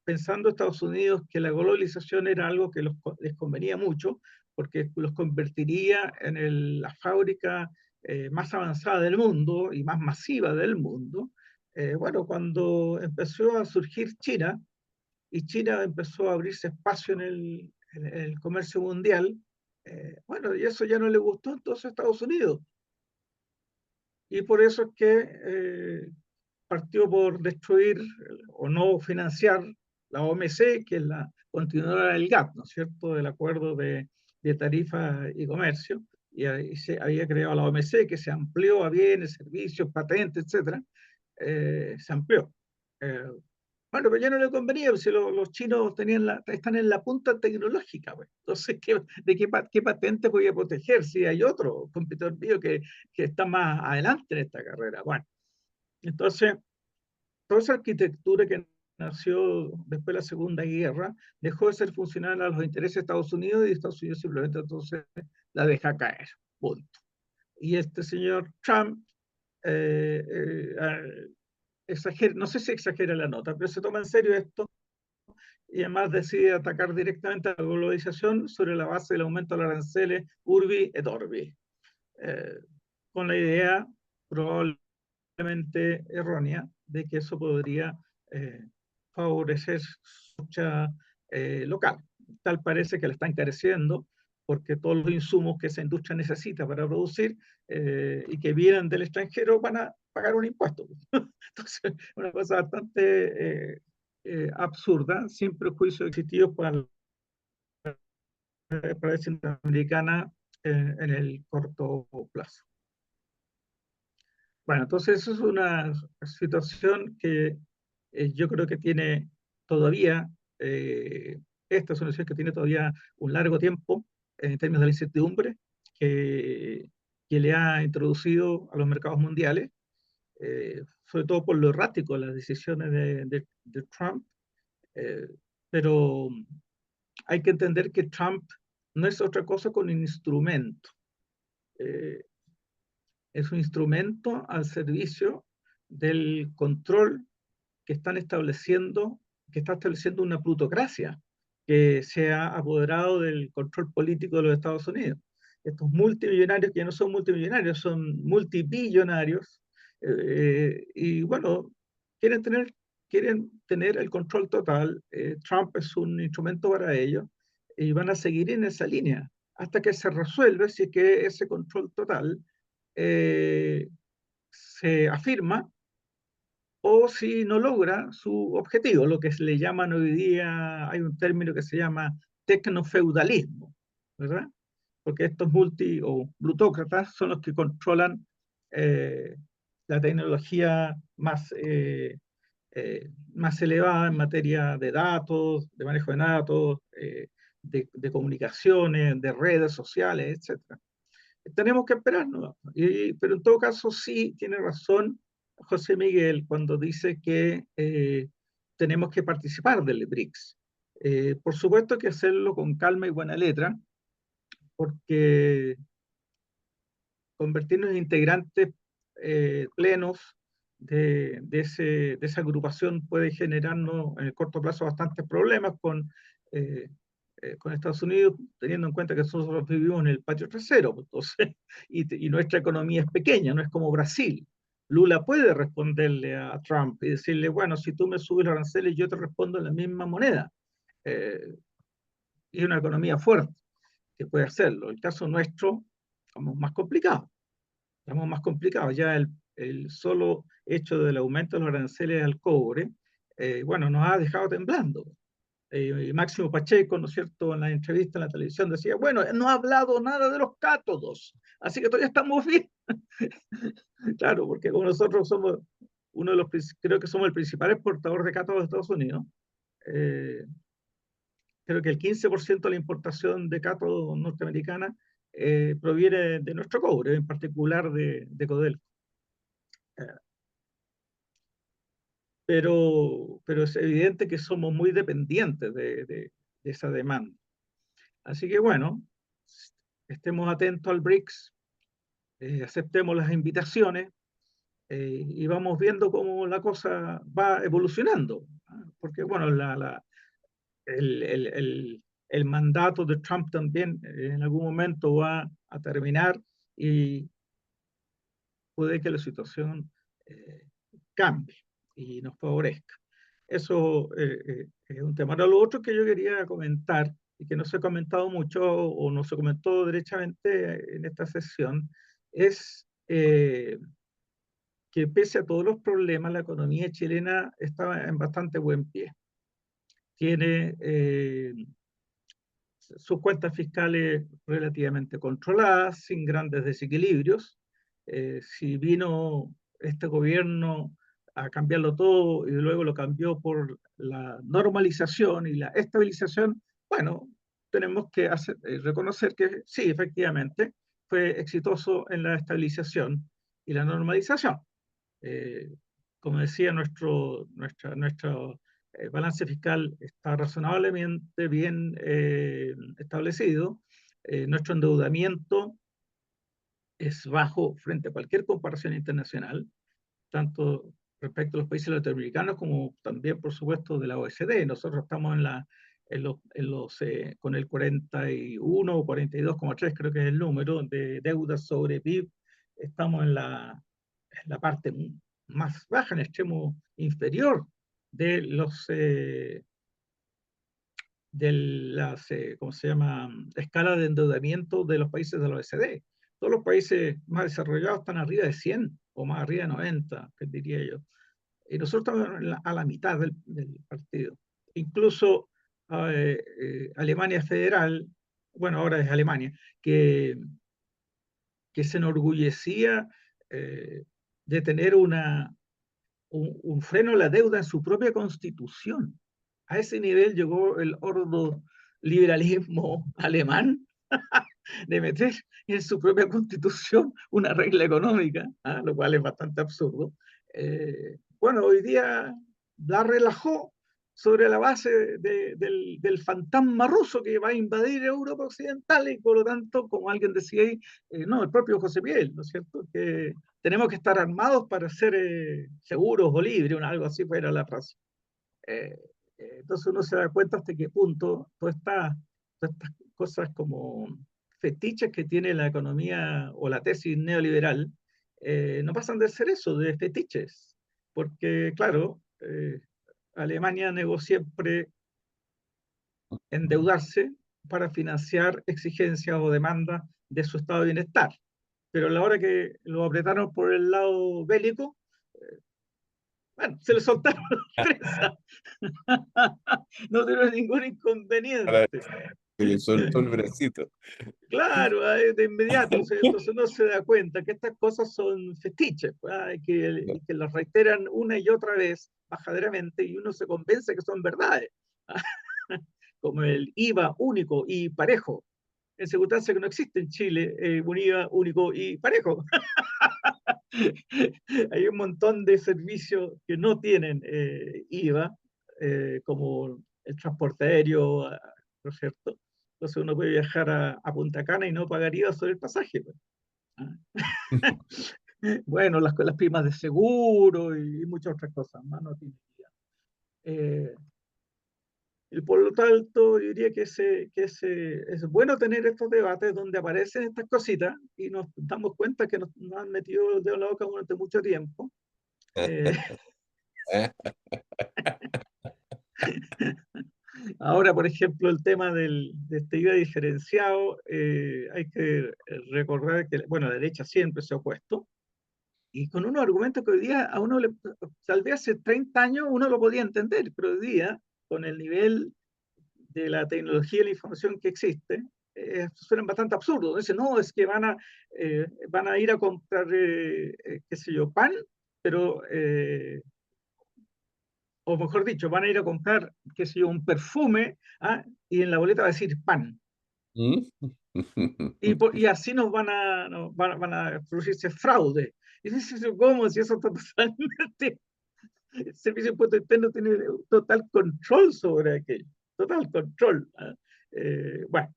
Speaker 5: pensando Estados Unidos que la globalización era algo que les convenía mucho, porque los convertiría en la fábrica más avanzada del mundo y más masiva del mundo. Bueno, cuando empezó a surgir China, y China empezó a abrirse espacio en el comercio mundial, bueno, y eso ya no le gustó entonces a Estados Unidos. Y por eso es que partió por destruir o no financiar la OMC, que es la continuadora del GATT, ¿no es cierto?, del Acuerdo de Tarifa y Comercio, y ahí se había creado la OMC, que se amplió a bienes, servicios, patentes, etcétera, se amplió. Eh, bueno, pero ya no le convenía, pues, si los chinos están en la punta tecnológica, pues. Entonces, ¿qué patente voy a proteger si hay otro competidor mío que está más adelante en esta carrera? Bueno, entonces, toda esa arquitectura que nació después de la Segunda Guerra dejó de ser funcional a los intereses de Estados Unidos y Estados Unidos simplemente entonces la deja caer. Punto. Y este señor Trump no sé si exagera la nota, pero se toma en serio esto y además decide atacar directamente a la globalización sobre la base del aumento de los aranceles Urbi et Orbi, eh, con la idea probablemente errónea de que eso podría eh, favorecer su lucha local. Tal parece que la está encareciendo porque todos los insumos que esa industria necesita para producir y que vienen del extranjero van a pagar un impuesto. Entonces, una cosa bastante absurda, sin prejuicios existidos para la país centroamericana en el corto plazo. Bueno, entonces eso es una situación que yo creo que tiene todavía, esta es una situación que tiene todavía un largo tiempo en términos de la incertidumbre que le ha introducido a los mercados mundiales, sobre todo por lo errático de las decisiones de Trump, eh, pero hay que entender que Trump no es otra cosa que un instrumento. Eh, es un instrumento al servicio del control que está estableciendo una plutocracia que se ha apoderado del control político de los Estados Unidos. Estos multimillonarios, que ya no son multimillonarios, son multibillonarios, y bueno, quieren tener quieren tener el control total. Trump es un instrumento para ello y van a seguir en esa línea hasta que se resuelve si es que ese control total se afirma o si no logra su objetivo, lo que se le llaman hoy día, hay un término que se llama tecnofeudalismo, ¿verdad? Porque estos multi o plutócratas son los que controlan la tecnología más elevada en materia de datos, de manejo de datos, de comunicaciones, de redes sociales, etc. Tenemos que esperar, ¿no? Pero en todo caso sí tiene razón José Miguel cuando dice que tenemos que participar del BRICS. Por supuesto que hacerlo con calma y buena letra, porque convertirnos en integrantes plenos de esa agrupación puede generarnos en el corto plazo bastantes problemas con Estados Unidos, teniendo en cuenta que nosotros vivimos en el patio trasero, entonces, y nuestra economía es pequeña, no es como Brasil. Lula puede responderle a Trump y decirle, bueno, si tú me subes los aranceles, yo te respondo en la misma moneda. Y una economía fuerte que puede hacerlo. El caso nuestro, estamos más complicados. Estamos más complicados. Ya el solo hecho del aumento de los aranceles al cobre, bueno, nos ha dejado temblando. Máximo Pacheco, ¿no es cierto?, en la entrevista en la televisión decía, bueno, no ha hablado nada de los cátodos, así que todavía estamos bien. Claro, porque como nosotros somos uno de los, creo que somos el principal exportador de cátodos de Estados Unidos, eh, creo que el 15% de la importación de cátodos norteamericana proviene de nuestro cobre, en particular de Codelco. Pero es evidente que somos muy dependientes de esa demanda. Así que bueno, estemos atentos al BRICS, aceptemos las invitaciones y vamos viendo cómo la cosa va evolucionando. Porque bueno, el mandato de Trump también en algún momento va a terminar y puede que la situación cambie y nos favorezca. Eso es un tema. Ahora, lo otro que yo quería comentar y que no se ha comentado mucho o no se comentó derechamente en esta sesión es que pese a todos los problemas, la economía chilena está en bastante buen pie. Tiene sus cuentas fiscales relativamente controladas, sin grandes desequilibrios. Si vino este gobierno a cambiarlo todo y luego lo cambió por la normalización y la estabilización, bueno, tenemos que reconocer que sí, efectivamente, fue exitoso en la estabilización y la normalización. Eh, como decía, nuestro balance fiscal está razonablemente bien establecido. Nuestro endeudamiento es bajo frente a cualquier comparación internacional, tanto respecto a los países latinoamericanos como también, por supuesto, de la OECD. Nosotros estamos con el 41 o 42,3, creo que es el número de deuda sobre PIB. Estamos en la parte más baja, en el extremo inferior de las, ¿cómo se llama?, escala de endeudamiento de los países de la OECD. Todos los países más desarrollados están arriba de 100 o más arriba de 90, que diría yo. Y nosotros estamos a la mitad del partido. Incluso Alemania Federal, bueno, ahora es Alemania, que se enorgullecía de tener un freno a la deuda en su propia constitución. A ese nivel llegó el ordo liberalismo alemán de meter en su propia constitución una regla económica, lo cual es bastante absurdo. Bueno, hoy día la relajó sobre la base del fantasma ruso que va a invadir Europa Occidental y por lo tanto, como alguien decía ahí, no, el propio José Miguel, ¿no es cierto?, que tenemos que estar armados para ser seguros o libres, algo así fuera la frase. Entonces uno se da cuenta hasta qué punto todas estas cosas como fetiches que tiene la economía o la tesis neoliberal no pasan de ser eso, de fetiches, porque claro, Alemania negó siempre endeudarse para financiar exigencias o demandas de su estado de bienestar. Pero a la hora que lo apretaron por el lado bélico, bueno, se le soltaron las presas. No tuvieron ningún
Speaker 3: Ahora,
Speaker 5: inconveniente.
Speaker 3: se le soltó el bracito.
Speaker 5: Claro, de inmediato, entonces no se da cuenta que estas cosas son fetiches, pues, y que las reiteran una y otra vez majaderamente y uno se convence que son verdades, como el IVA único y parejo, en circunstancias que no existe en Chile, un IVA único y parejo. Hay un montón de servicios que no tienen IVA, como el transporte aéreo, ¿no es cierto? Entonces uno puede viajar a Punta Cana y no pagar IVA sobre el pasaje, pues. Bueno, las primas de seguro y muchas otras cosas más no tienen IVA. Y por lo tanto, yo diría es bueno tener estos debates donde aparecen estas cositas y nos damos cuenta que nos han metido el dedo en la boca durante mucho tiempo. Ahora, por ejemplo, el tema de este IVA diferenciado, hay que recordar que, bueno, la derecha siempre se ha opuesto, y con unos argumentos que hoy día a uno le, tal vez hace 30 años uno lo podía entender, pero hoy día, con el nivel de la tecnología y la información que existe, suenan bastante absurdos. Dicen, no, es que van a ir a comprar, qué sé yo, pan, pero o mejor dicho, van a ir a comprar, qué sé yo, un perfume, ¿ah? Y en la boleta va a decir pan. Y así van a producirse fraude. Y dices, ¿cómo? Si eso está totalmente... El Servicio de Impuesto Interno tiene total control sobre aquello. Total control. ¿Ah? Bueno,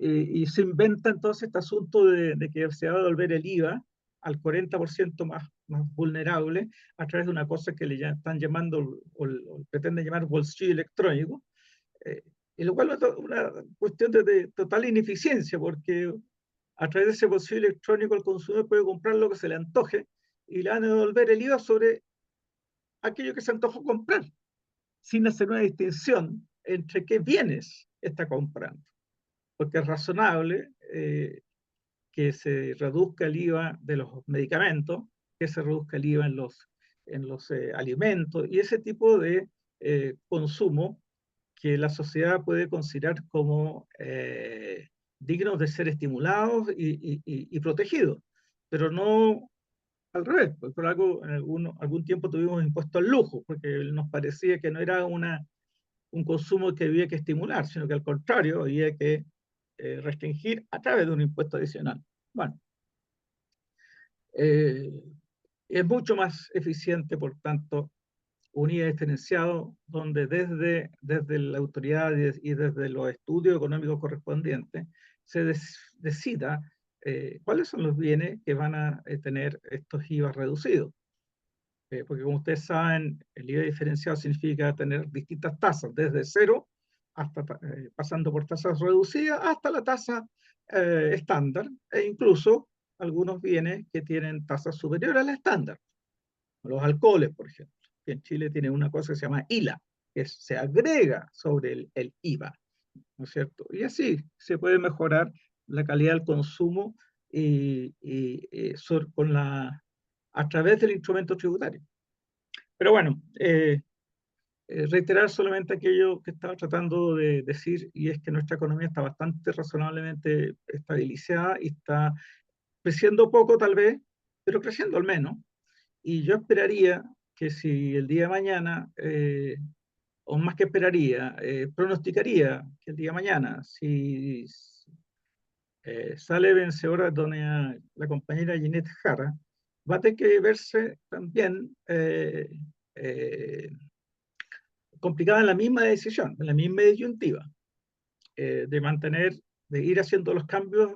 Speaker 5: y se inventa entonces este asunto de que se va a devolver el IVA al 40% más vulnerable a través de una cosa que le están llamando o pretenden llamar bolsillo electrónico, y lo cual es una cuestión de total ineficiencia, porque a través de ese bolsillo electrónico el consumidor puede comprar lo que se le antoje y le van a devolver el IVA sobre aquello que se antojó comprar, sin hacer una distinción entre qué bienes está comprando. Porque es razonable que se reduzca el IVA de los medicamentos, que se reduzca el IVA en los alimentos y ese tipo de consumo que la sociedad puede considerar como dignos de ser estimulados y protegidos, pero no al revés, pues por algo en algún tiempo tuvimos impuesto al lujo, porque nos parecía que no era un consumo que había que estimular, sino que al contrario, había que restringir a través de un impuesto adicional. Bueno, eh, es mucho más eficiente, por tanto, un IVA diferenciado donde desde la autoridad y desde los estudios económicos correspondientes se decida cuáles son los bienes que van a tener estos IVA reducidos. Porque como ustedes saben, el IVA diferenciado significa tener distintas tasas, desde cero hasta pasando por tasas reducidas hasta la tasa estándar, e incluso algunos bienes que tienen tasas superiores al estándar. Los alcoholes, por ejemplo, que en Chile tiene una cosa que se llama ILA, que se agrega sobre el IVA, ¿no es cierto? Y así se puede mejorar la calidad del consumo a través del instrumento tributario. Pero bueno, reiterar solamente aquello que estaba tratando de decir, y es que nuestra economía está bastante razonablemente estabilizada y está creciendo poco tal vez, pero creciendo al menos. Y yo esperaría que si el día de mañana, o más que esperaría, pronosticaría que el día de mañana, si sale vencedora la compañera Ginette Jara, va a tener que verse también complicada en la misma decisión, en la misma disyuntiva, de mantener, de ir haciendo los cambios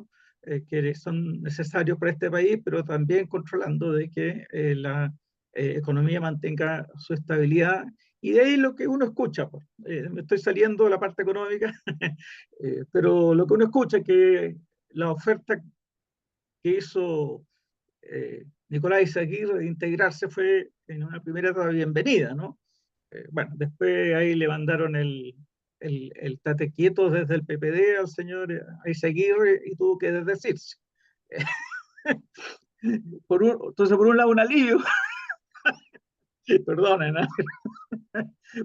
Speaker 5: que son necesarios para este país, pero también controlando de que la economía mantenga su estabilidad. Y de ahí lo que uno escucha, pues, me estoy saliendo de la parte económica, pero lo que uno escucha es que la oferta que hizo Nicolás Izaguirre de integrarse fue en una primera etapa bienvenida, ¿no? Bueno, después ahí le mandaron el tate quieto desde el PPD al señor Aizaguirre y tuvo que desdecirse. Entonces, por un lado, un alivio, perdonen, ¿eh?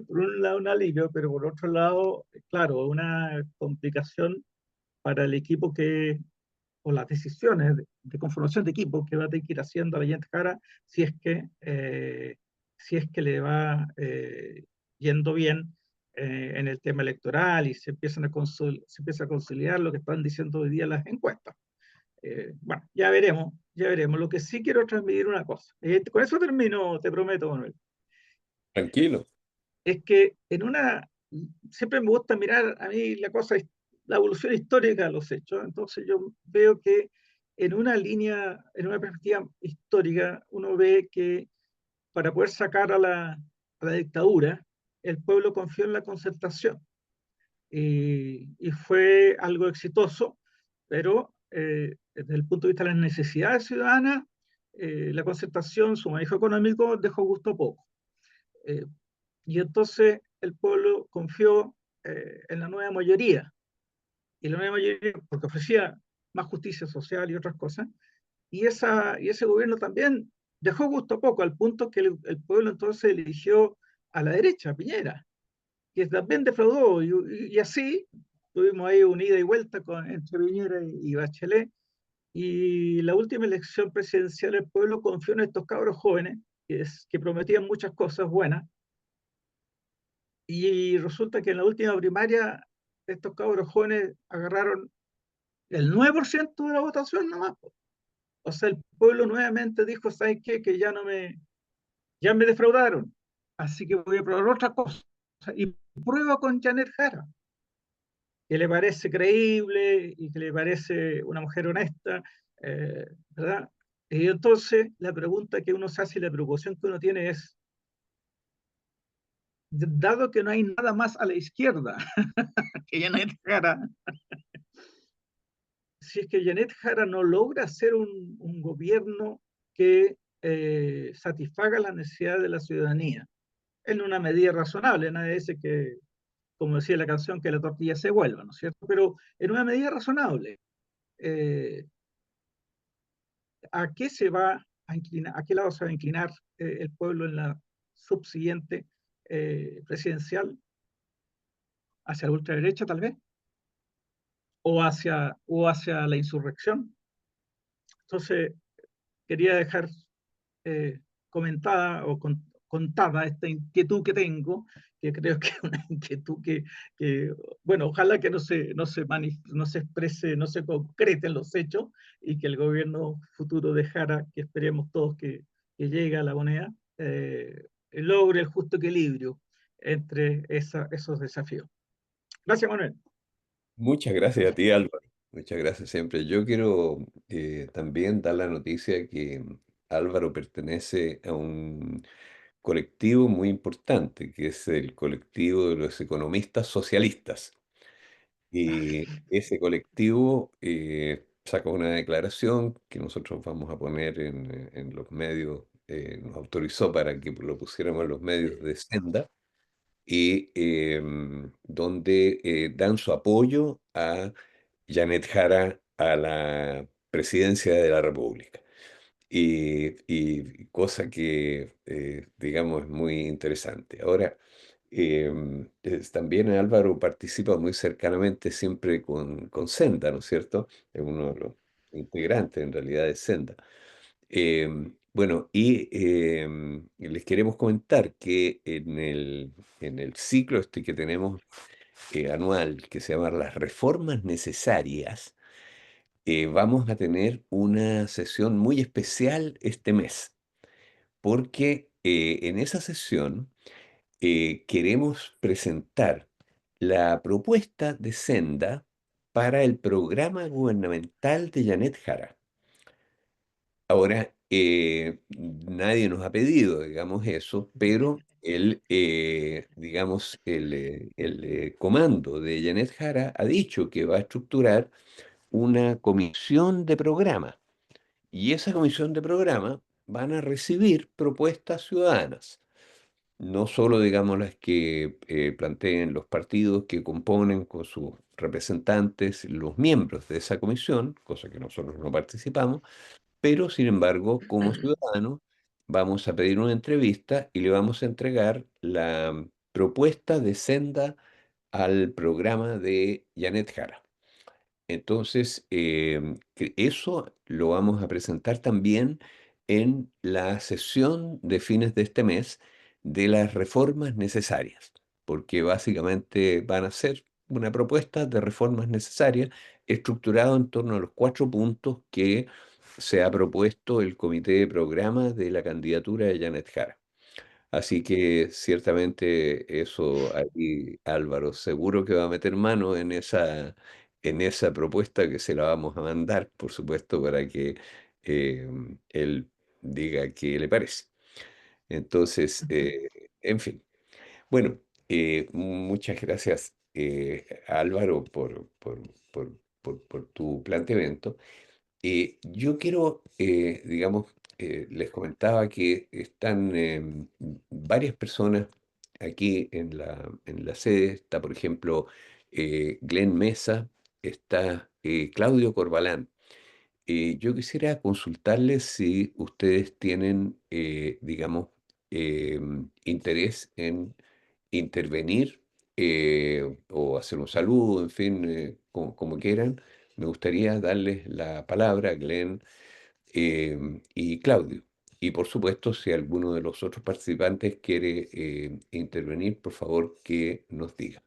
Speaker 5: Por un lado, un alivio, pero por otro lado, claro, una complicación para el equipo o las decisiones de conformación de equipo que va a tener que ir haciendo a la gente cara si es que le va yendo bien en el tema electoral y se empieza a conciliar lo que están diciendo hoy día las encuestas. Bueno, ya veremos. Lo que sí quiero transmitir una cosa. Con eso termino, te prometo, Manuel.
Speaker 3: Tranquilo.
Speaker 5: Es que siempre me gusta mirar a mí la evolución histórica de los hechos. Entonces yo veo que en en una perspectiva histórica, uno ve que para poder sacar a la dictadura, el pueblo confió en la concertación y fue algo exitoso, pero desde el punto de vista de las necesidades ciudadanas, la concertación, su manejo económico, dejó gusto poco. Eh, y entonces el pueblo confió en la nueva mayoría, y la nueva mayoría porque ofrecía más justicia social y otras cosas, y ese gobierno también dejó gusto poco, al punto que el pueblo entonces eligió a la derecha, a Piñera, que también defraudó, y así tuvimos ahí un ida y vuelta entre Piñera y Bachelet, y la última elección presidencial el pueblo confió en estos cabros jóvenes, que prometían muchas cosas buenas, y resulta que en la última primaria estos cabros jóvenes agarraron el 9% de la votación nomás. O sea, el pueblo nuevamente dijo, ¿sabes qué? Que ya me defraudaron. Así que voy a probar otra cosa. Y prueba con Janet Jara, que le parece creíble y que le parece una mujer honesta, ¿verdad? Y entonces la pregunta que uno se hace y la preocupación que uno tiene es, dado que no hay nada más a la izquierda que Janet Jara, si es que Janet Jara no logra hacer un gobierno que satisfaga las necesidades de la ciudadanía, en una medida razonable, nadie dice que, como decía la canción, que la tortilla se vuelva, ¿no es cierto? Pero en una medida razonable, eh, ¿a qué se va a inclinar, a qué lado se va a inclinar el pueblo en la subsiguiente presidencial? ¿Hacia la ultraderecha tal vez? O hacia la insurrección? Entonces, quería dejar comentada contada esta inquietud que tengo, que creo que es una inquietud bueno, ojalá que no se exprese, no se concrete en los hechos y que el gobierno futuro de Jara, que esperemos todos que llegue a la moneda, logre el justo equilibrio entre esos desafíos. Gracias, Manuel.
Speaker 3: Muchas gracias a ti, Álvaro. Muchas gracias siempre. Yo quiero también dar la noticia que Álvaro pertenece a un colectivo muy importante, que es el colectivo de los economistas socialistas. Y ese colectivo sacó una declaración que nosotros vamos a poner en los medios, nos autorizó para que lo pusiéramos en los medios de Senda, y donde dan su apoyo a Janet Jara a la presidencia de la República. Y cosa que, digamos, es muy interesante. Ahora, también Álvaro participa muy cercanamente siempre con Senda, ¿no es cierto? Es uno de los integrantes en realidad de Senda. Bueno, y les queremos comentar que en el ciclo este que tenemos anual, que se llama Las Reformas Necesarias, vamos a tener una sesión muy especial este mes, porque en esa sesión queremos presentar la propuesta de Senda para el programa gubernamental de Janet Jara. Ahora, nadie nos ha pedido, digamos, eso, pero digamos, el comando de Janet Jara ha dicho que va a estructurar una comisión de programa, y esa comisión de programa van a recibir propuestas ciudadanas. no solo, digamos, las que planteen los partidos que componen con sus representantes los miembros de esa comisión, cosa que nosotros no participamos, pero sin embargo, como ciudadanos, vamos a pedir una entrevista y le vamos a entregar la propuesta de senda al programa de Janet Jara. Entonces, eso lo vamos a presentar también en la sesión de fines de este mes de las reformas necesarias, porque básicamente van a ser una propuesta de reformas necesarias estructurado en torno a los 4 puntos que se ha propuesto el comité de programa de la candidatura de Janet Jara. Así que ciertamente eso ahí, Álvaro, seguro que va a meter mano en esa propuesta que se la vamos a mandar, por supuesto, para que eh, él diga qué le parece. Entonces, en fin. Bueno, muchas gracias, Álvaro, por tu planteamiento. Yo quiero, digamos, les comentaba que están varias personas aquí en la sede. Está, por ejemplo, Glenn Mesa, está Claudio Corbalán. Yo quisiera consultarles si ustedes tienen, digamos, interés en intervenir o hacer un saludo, en fin, como quieran. Me gustaría darles la palabra a Glenn y Claudio. Y por supuesto, si alguno de los otros participantes quiere intervenir, por favor, que nos diga.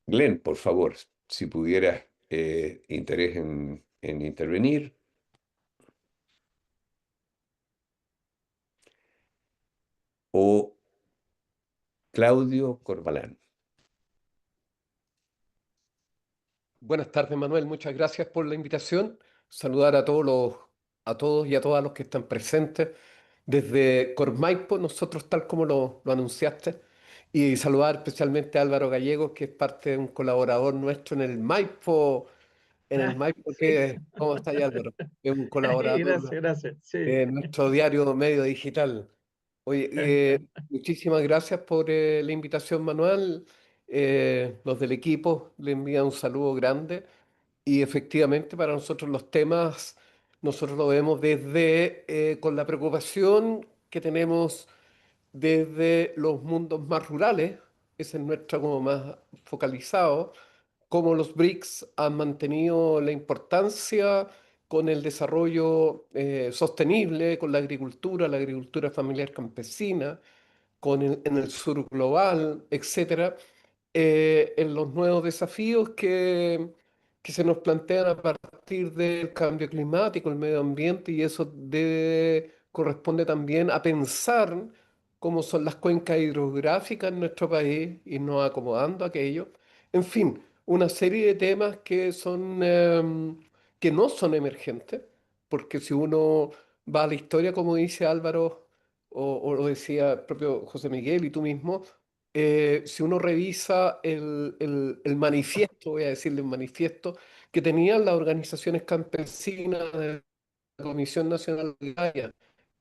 Speaker 3: Glenn, por favor, si pudieras interés en intervenir. O Claudio Corbalán.
Speaker 6: Buenas tardes, Manuel. Muchas gracias por la invitación. Saludar a todos y a todas los que están presentes desde Cormaipo, nosotros tal como lo anunciaste, y saludar especialmente a Álvaro Gallegos, que es parte de un colaborador nuestro en el Maipo,
Speaker 5: Sí.
Speaker 6: ¿cómo está ahí, Álvaro? Es un colaborador
Speaker 5: Gracias, gracias. Sí.
Speaker 6: en nuestro diario medio digital. Oye, muchísimas gracias por la invitación, Manuel. Los del equipo le envían un saludo grande y efectivamente para nosotros los temas, nosotros lo vemos desde, con la preocupación que tenemos desde los mundos más rurales, ese es nuestro como más focalizado, cómo los BRICS han mantenido la importancia con el desarrollo sostenible, con la agricultura familiar campesina, en el sur global, etcétera, en los nuevos desafíos que se nos plantean a partir del cambio climático, el medio ambiente, y eso corresponde también a pensar cómo son las cuencas hidrográficas en nuestro país y nos acomodando a aquello. En fin, una serie de temas que no son emergentes, porque si uno va a la historia, como dice Álvaro, o lo decía el propio José Miguel y tú mismo, si uno revisa el manifiesto, voy a decirle un manifiesto, que tenían las organizaciones campesinas de la Comisión Nacional Agraria,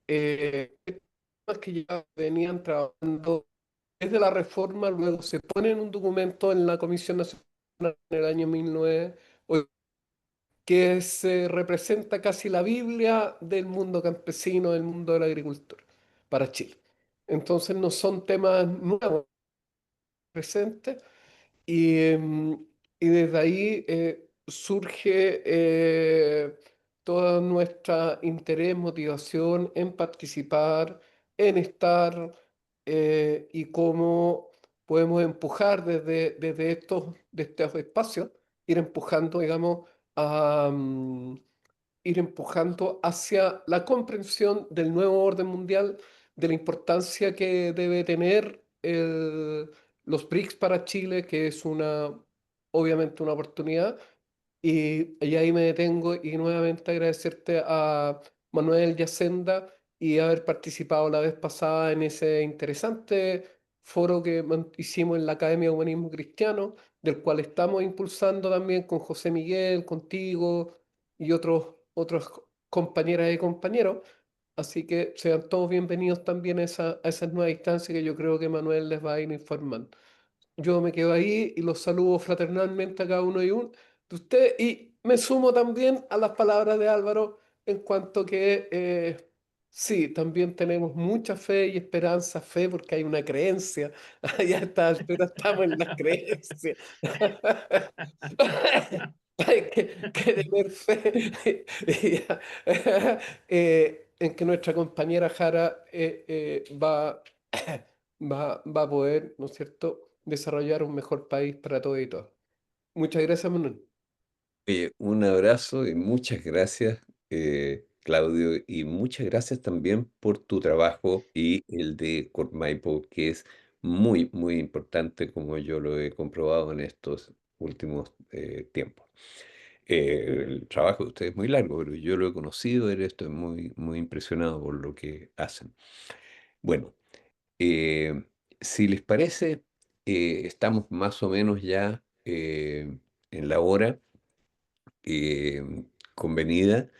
Speaker 6: temas que ya venían trabajando desde la reforma, luego se pone en un documento en la Comisión Nacional en el año 1900, que se representa casi la Biblia del mundo campesino, del mundo de la agricultura para Chile. Entonces no son temas nuevos presentes. Y desde ahí surge todo nuestro interés, motivación en participar, en estar y cómo podemos empujar de estos espacios, ir empujando, digamos, ir empujando hacia la comprensión del nuevo orden mundial, de la importancia que debe tener los BRICS para Chile, que es obviamente una oportunidad. Y ahí me detengo y nuevamente agradecerte a Manuel Yacenda y haber participado la vez pasada en ese interesante foro que hicimos en la Academia de Humanismo Cristiano, del cual estamos impulsando también con José Miguel, contigo y otros compañeras y compañeros. Así que sean todos bienvenidos también a esas nuevas instancias que yo creo que Manuel les va a ir informando. Yo me quedo ahí y los saludo fraternalmente a cada uno y uno de ustedes y me sumo también a las palabras de Álvaro en cuanto que sí, también tenemos mucha fe y esperanza, fe porque hay una creencia, ahí a esta altura estamos en la creencia. Hay que tener fe en que nuestra compañera Jara va a poder, ¿no es cierto?, desarrollar un mejor país para todos y todas. Muchas gracias, Manuel.
Speaker 3: Un abrazo y muchas gracias, Claudio, y muchas gracias también por tu trabajo y el de Cormaipo, que es muy, muy importante, como yo lo he comprobado en estos últimos tiempos. El trabajo de ustedes es muy largo, pero yo lo he conocido, estoy muy, muy impresionado por lo que hacen. Bueno, eh, si les parece, estamos más o menos ya en la hora convenida.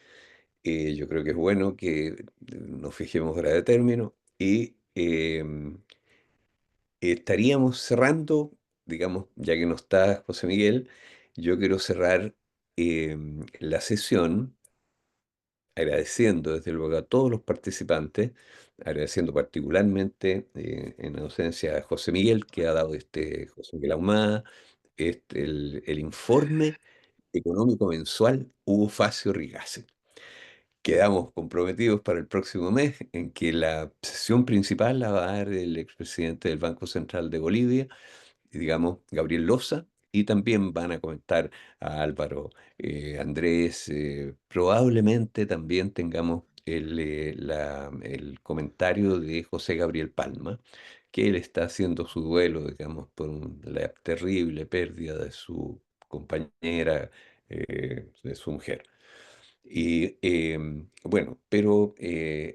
Speaker 3: Yo creo que es bueno que nos fijemos hora de término y estaríamos cerrando, digamos, ya que no está José Miguel, yo quiero cerrar la sesión agradeciendo desde luego a todos los participantes, agradeciendo particularmente en ausencia a José Miguel, que ha dado José Miguel Ahumada, el informe económico mensual Hugo Facio Rigase. Quedamos comprometidos para el próximo mes en que la sesión principal la va a dar el expresidente del Banco Central de Bolivia, digamos, Gabriel Loza, y también van a comentar a Álvaro, Andrés, probablemente también tengamos el comentario de José Gabriel Palma, que él está haciendo su duelo, digamos, por la terrible pérdida de su compañera, de su mujer. Y bueno, pero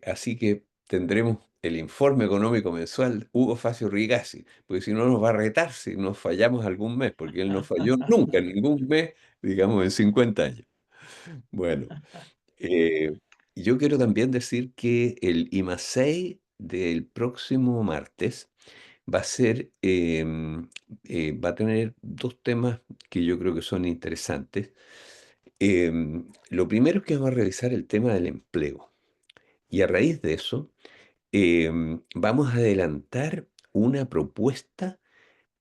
Speaker 3: así que tendremos el informe económico mensual Hugo Facio Rigasi, porque si no nos va a retar si nos fallamos algún mes, porque él no falló nunca en ningún mes, digamos, en 50 años. Bueno, eh, yo quiero también decir que el IMASEI del próximo martes va a ser, va a tener dos temas que yo creo que son interesantes. Lo primero es que vamos a revisar el tema del empleo y a raíz de eso vamos a adelantar una propuesta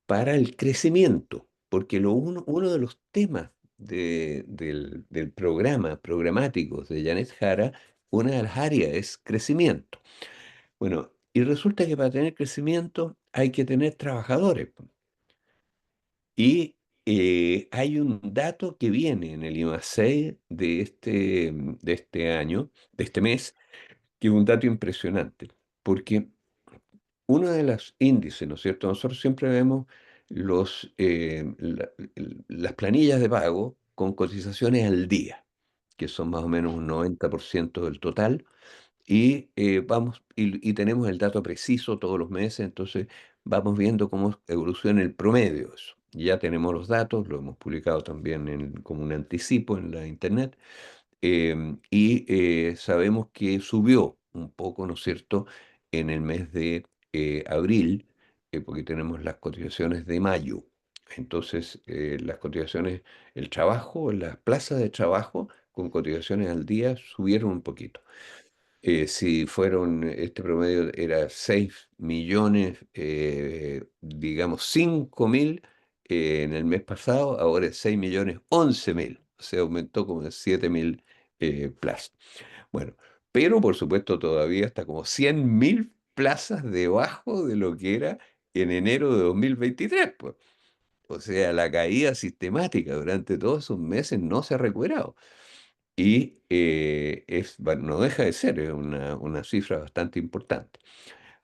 Speaker 3: para el crecimiento, porque uno de los temas del programa programático de Janet Jara, una de las áreas es crecimiento. Bueno, y resulta que para tener crecimiento hay que tener trabajadores. Y hay un dato que viene en el IMASEI de este año, de este mes, que es un dato impresionante, porque uno de los índices, ¿no es cierto? Nosotros siempre vemos las planillas de pago con cotizaciones al día, que son más o menos un 90% del total, y tenemos el dato preciso todos los meses, entonces vamos viendo cómo evoluciona el promedio de eso. Ya tenemos los datos, lo hemos publicado también como un anticipo en la internet, sabemos que subió un poco, ¿no es cierto?, en el mes de abril, porque tenemos las cotizaciones de mayo. Entonces, las cotizaciones, el trabajo, las plazas de trabajo con cotizaciones al día subieron un poquito. Si fueron, este promedio era 6 millones, digamos 5.000 en el mes pasado, ahora es 6 millones 11.000, o sea, aumentó como de 7.000 plazas. Bueno, pero por supuesto todavía está como 100.000 plazas debajo de lo que era en enero de 2023, pues. O sea, la caída sistemática durante todos esos meses no se ha recuperado. Y no deja de ser, es una cifra bastante importante.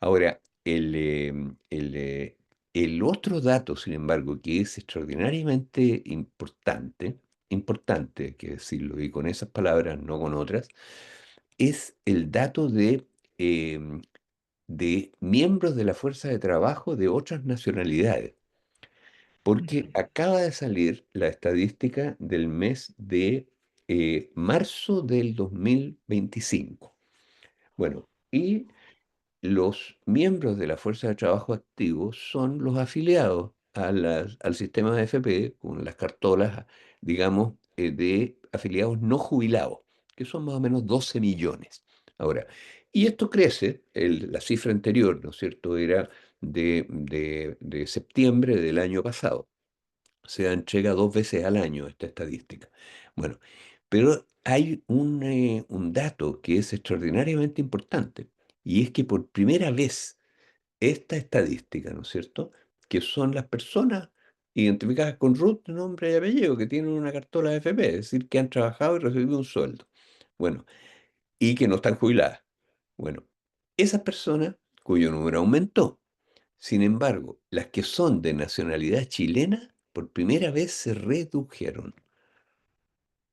Speaker 3: Ahora, el otro dato, sin embargo, que es extraordinariamente importante, hay que decirlo, y con esas palabras, no con otras, es el dato em, de miembros de la fuerza de trabajo de otras nacionalidades. Porque acaba de salir la estadística del mes de marzo del 2025. Bueno, y los miembros de la fuerza de trabajo activo son los afiliados al sistema de AFP con las cartolas, digamos, de afiliados no jubilados, que son más o menos 12 millones. Ahora, y esto crece, la cifra anterior, ¿no es cierto?, era de septiembre del año pasado. Se entrega 2 veces al año esta estadística. Bueno, pero hay un dato que es extraordinariamente importante, y es que por primera vez esta estadística, ¿no es cierto?, que son las personas identificadas con RUT, nombre y apellido, que tienen una cartola de FP, es decir, que han trabajado y recibido un sueldo. Bueno, y que no están jubiladas. Bueno, esas personas cuyo número aumentó. Sin embargo, las que son de nacionalidad chilena, por primera vez se redujeron.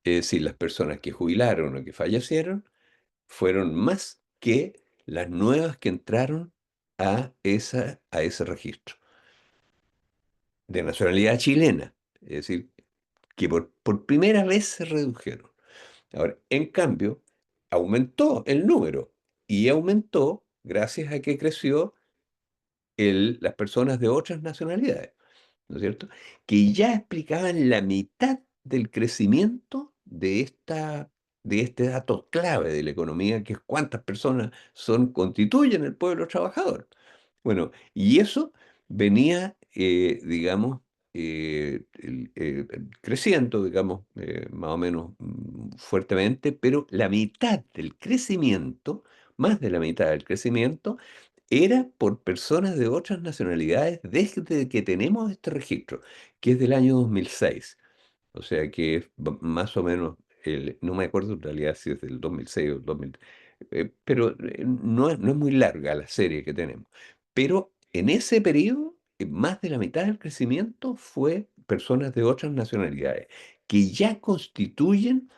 Speaker 3: Es decir, las personas que jubilaron o que fallecieron fueron más que las nuevas que entraron a ese registro de nacionalidad chilena. Es decir, que por primera vez se redujeron. Ahora, en cambio, aumentó el número y aumentó gracias a que creció las personas de otras nacionalidades, ¿no es cierto? Que ya explicaban la mitad del crecimiento de este dato clave de la economía, que es cuántas personas constituyen el pueblo trabajador. Bueno, y eso venía, digamos, creciendo, digamos, más o menos fuertemente, pero la mitad del crecimiento, más de la mitad del crecimiento, era por personas de otras nacionalidades desde que tenemos este registro, que es del año 2006. O sea que es más o menos, no me acuerdo en realidad si es del 2006 o 2000, pero no es muy larga la serie que tenemos. Pero en ese periodo, más de la mitad del crecimiento fue personas de otras nacionalidades, que ya constituyen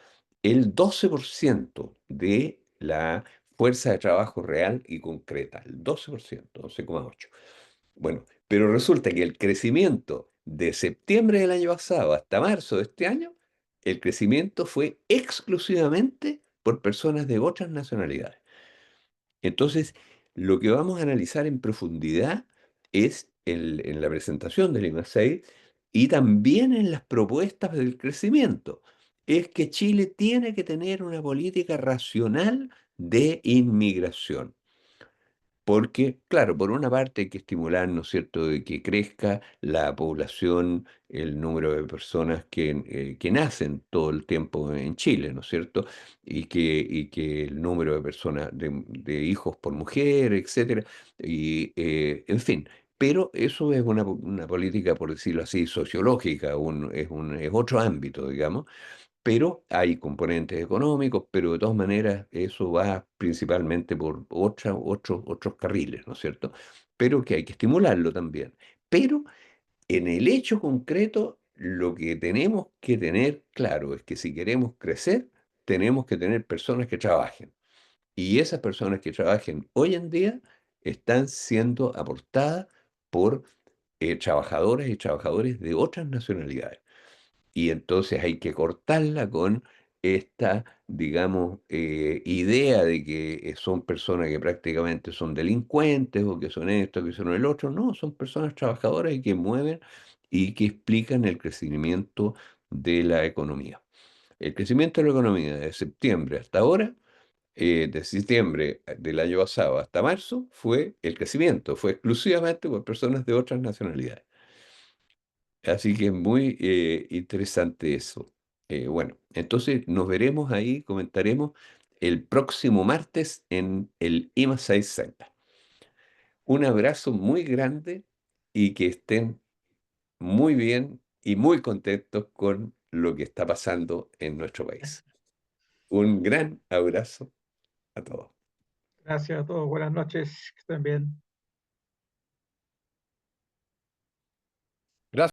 Speaker 3: el 12% de la fuerza de trabajo real y concreta, el 12%, 11,8. Bueno, pero resulta que el crecimiento de septiembre del año pasado hasta marzo de este año, el crecimiento fue exclusivamente por personas de otras nacionalidades. Entonces, lo que vamos a analizar en profundidad es en la presentación del IMA 6 y también en las propuestas del crecimiento. Es que Chile tiene que tener una política racional de inmigración. Porque, claro, por una parte hay que estimular, ¿no es cierto?, de que crezca la población, el número de personas que nacen todo el tiempo en Chile, ¿no es cierto? Y que el número de personas, de hijos por mujer, etcétera, y en fin. Pero eso es una política, por decirlo así, sociológica, es otro ámbito, digamos, pero hay componentes económicos, pero de todas maneras eso va principalmente por otros carriles, ¿no es cierto? Pero que hay que estimularlo también. Pero en el hecho concreto, lo que tenemos que tener claro es que si queremos crecer, tenemos que tener personas que trabajen. Y esas personas que trabajen hoy en día están siendo aportadas por trabajadoras y trabajadores de otras nacionalidades. Y entonces hay que cortarla con esta, digamos, idea de que son personas que prácticamente son delincuentes o que son esto, que son el otro. No, son personas trabajadoras y que mueven y que explican el crecimiento de la economía. El crecimiento de la economía de septiembre hasta ahora, de septiembre del año pasado hasta marzo, fue el crecimiento, fue exclusivamente por personas de otras nacionalidades. Así que es muy interesante eso. Bueno, entonces nos veremos ahí, comentaremos el próximo martes en el IMA 6Z. Un abrazo muy grande y que estén muy bien y muy contentos con lo que está pasando en nuestro país. Un gran abrazo a todos.
Speaker 5: Gracias a todos. Buenas noches. Que estén bien.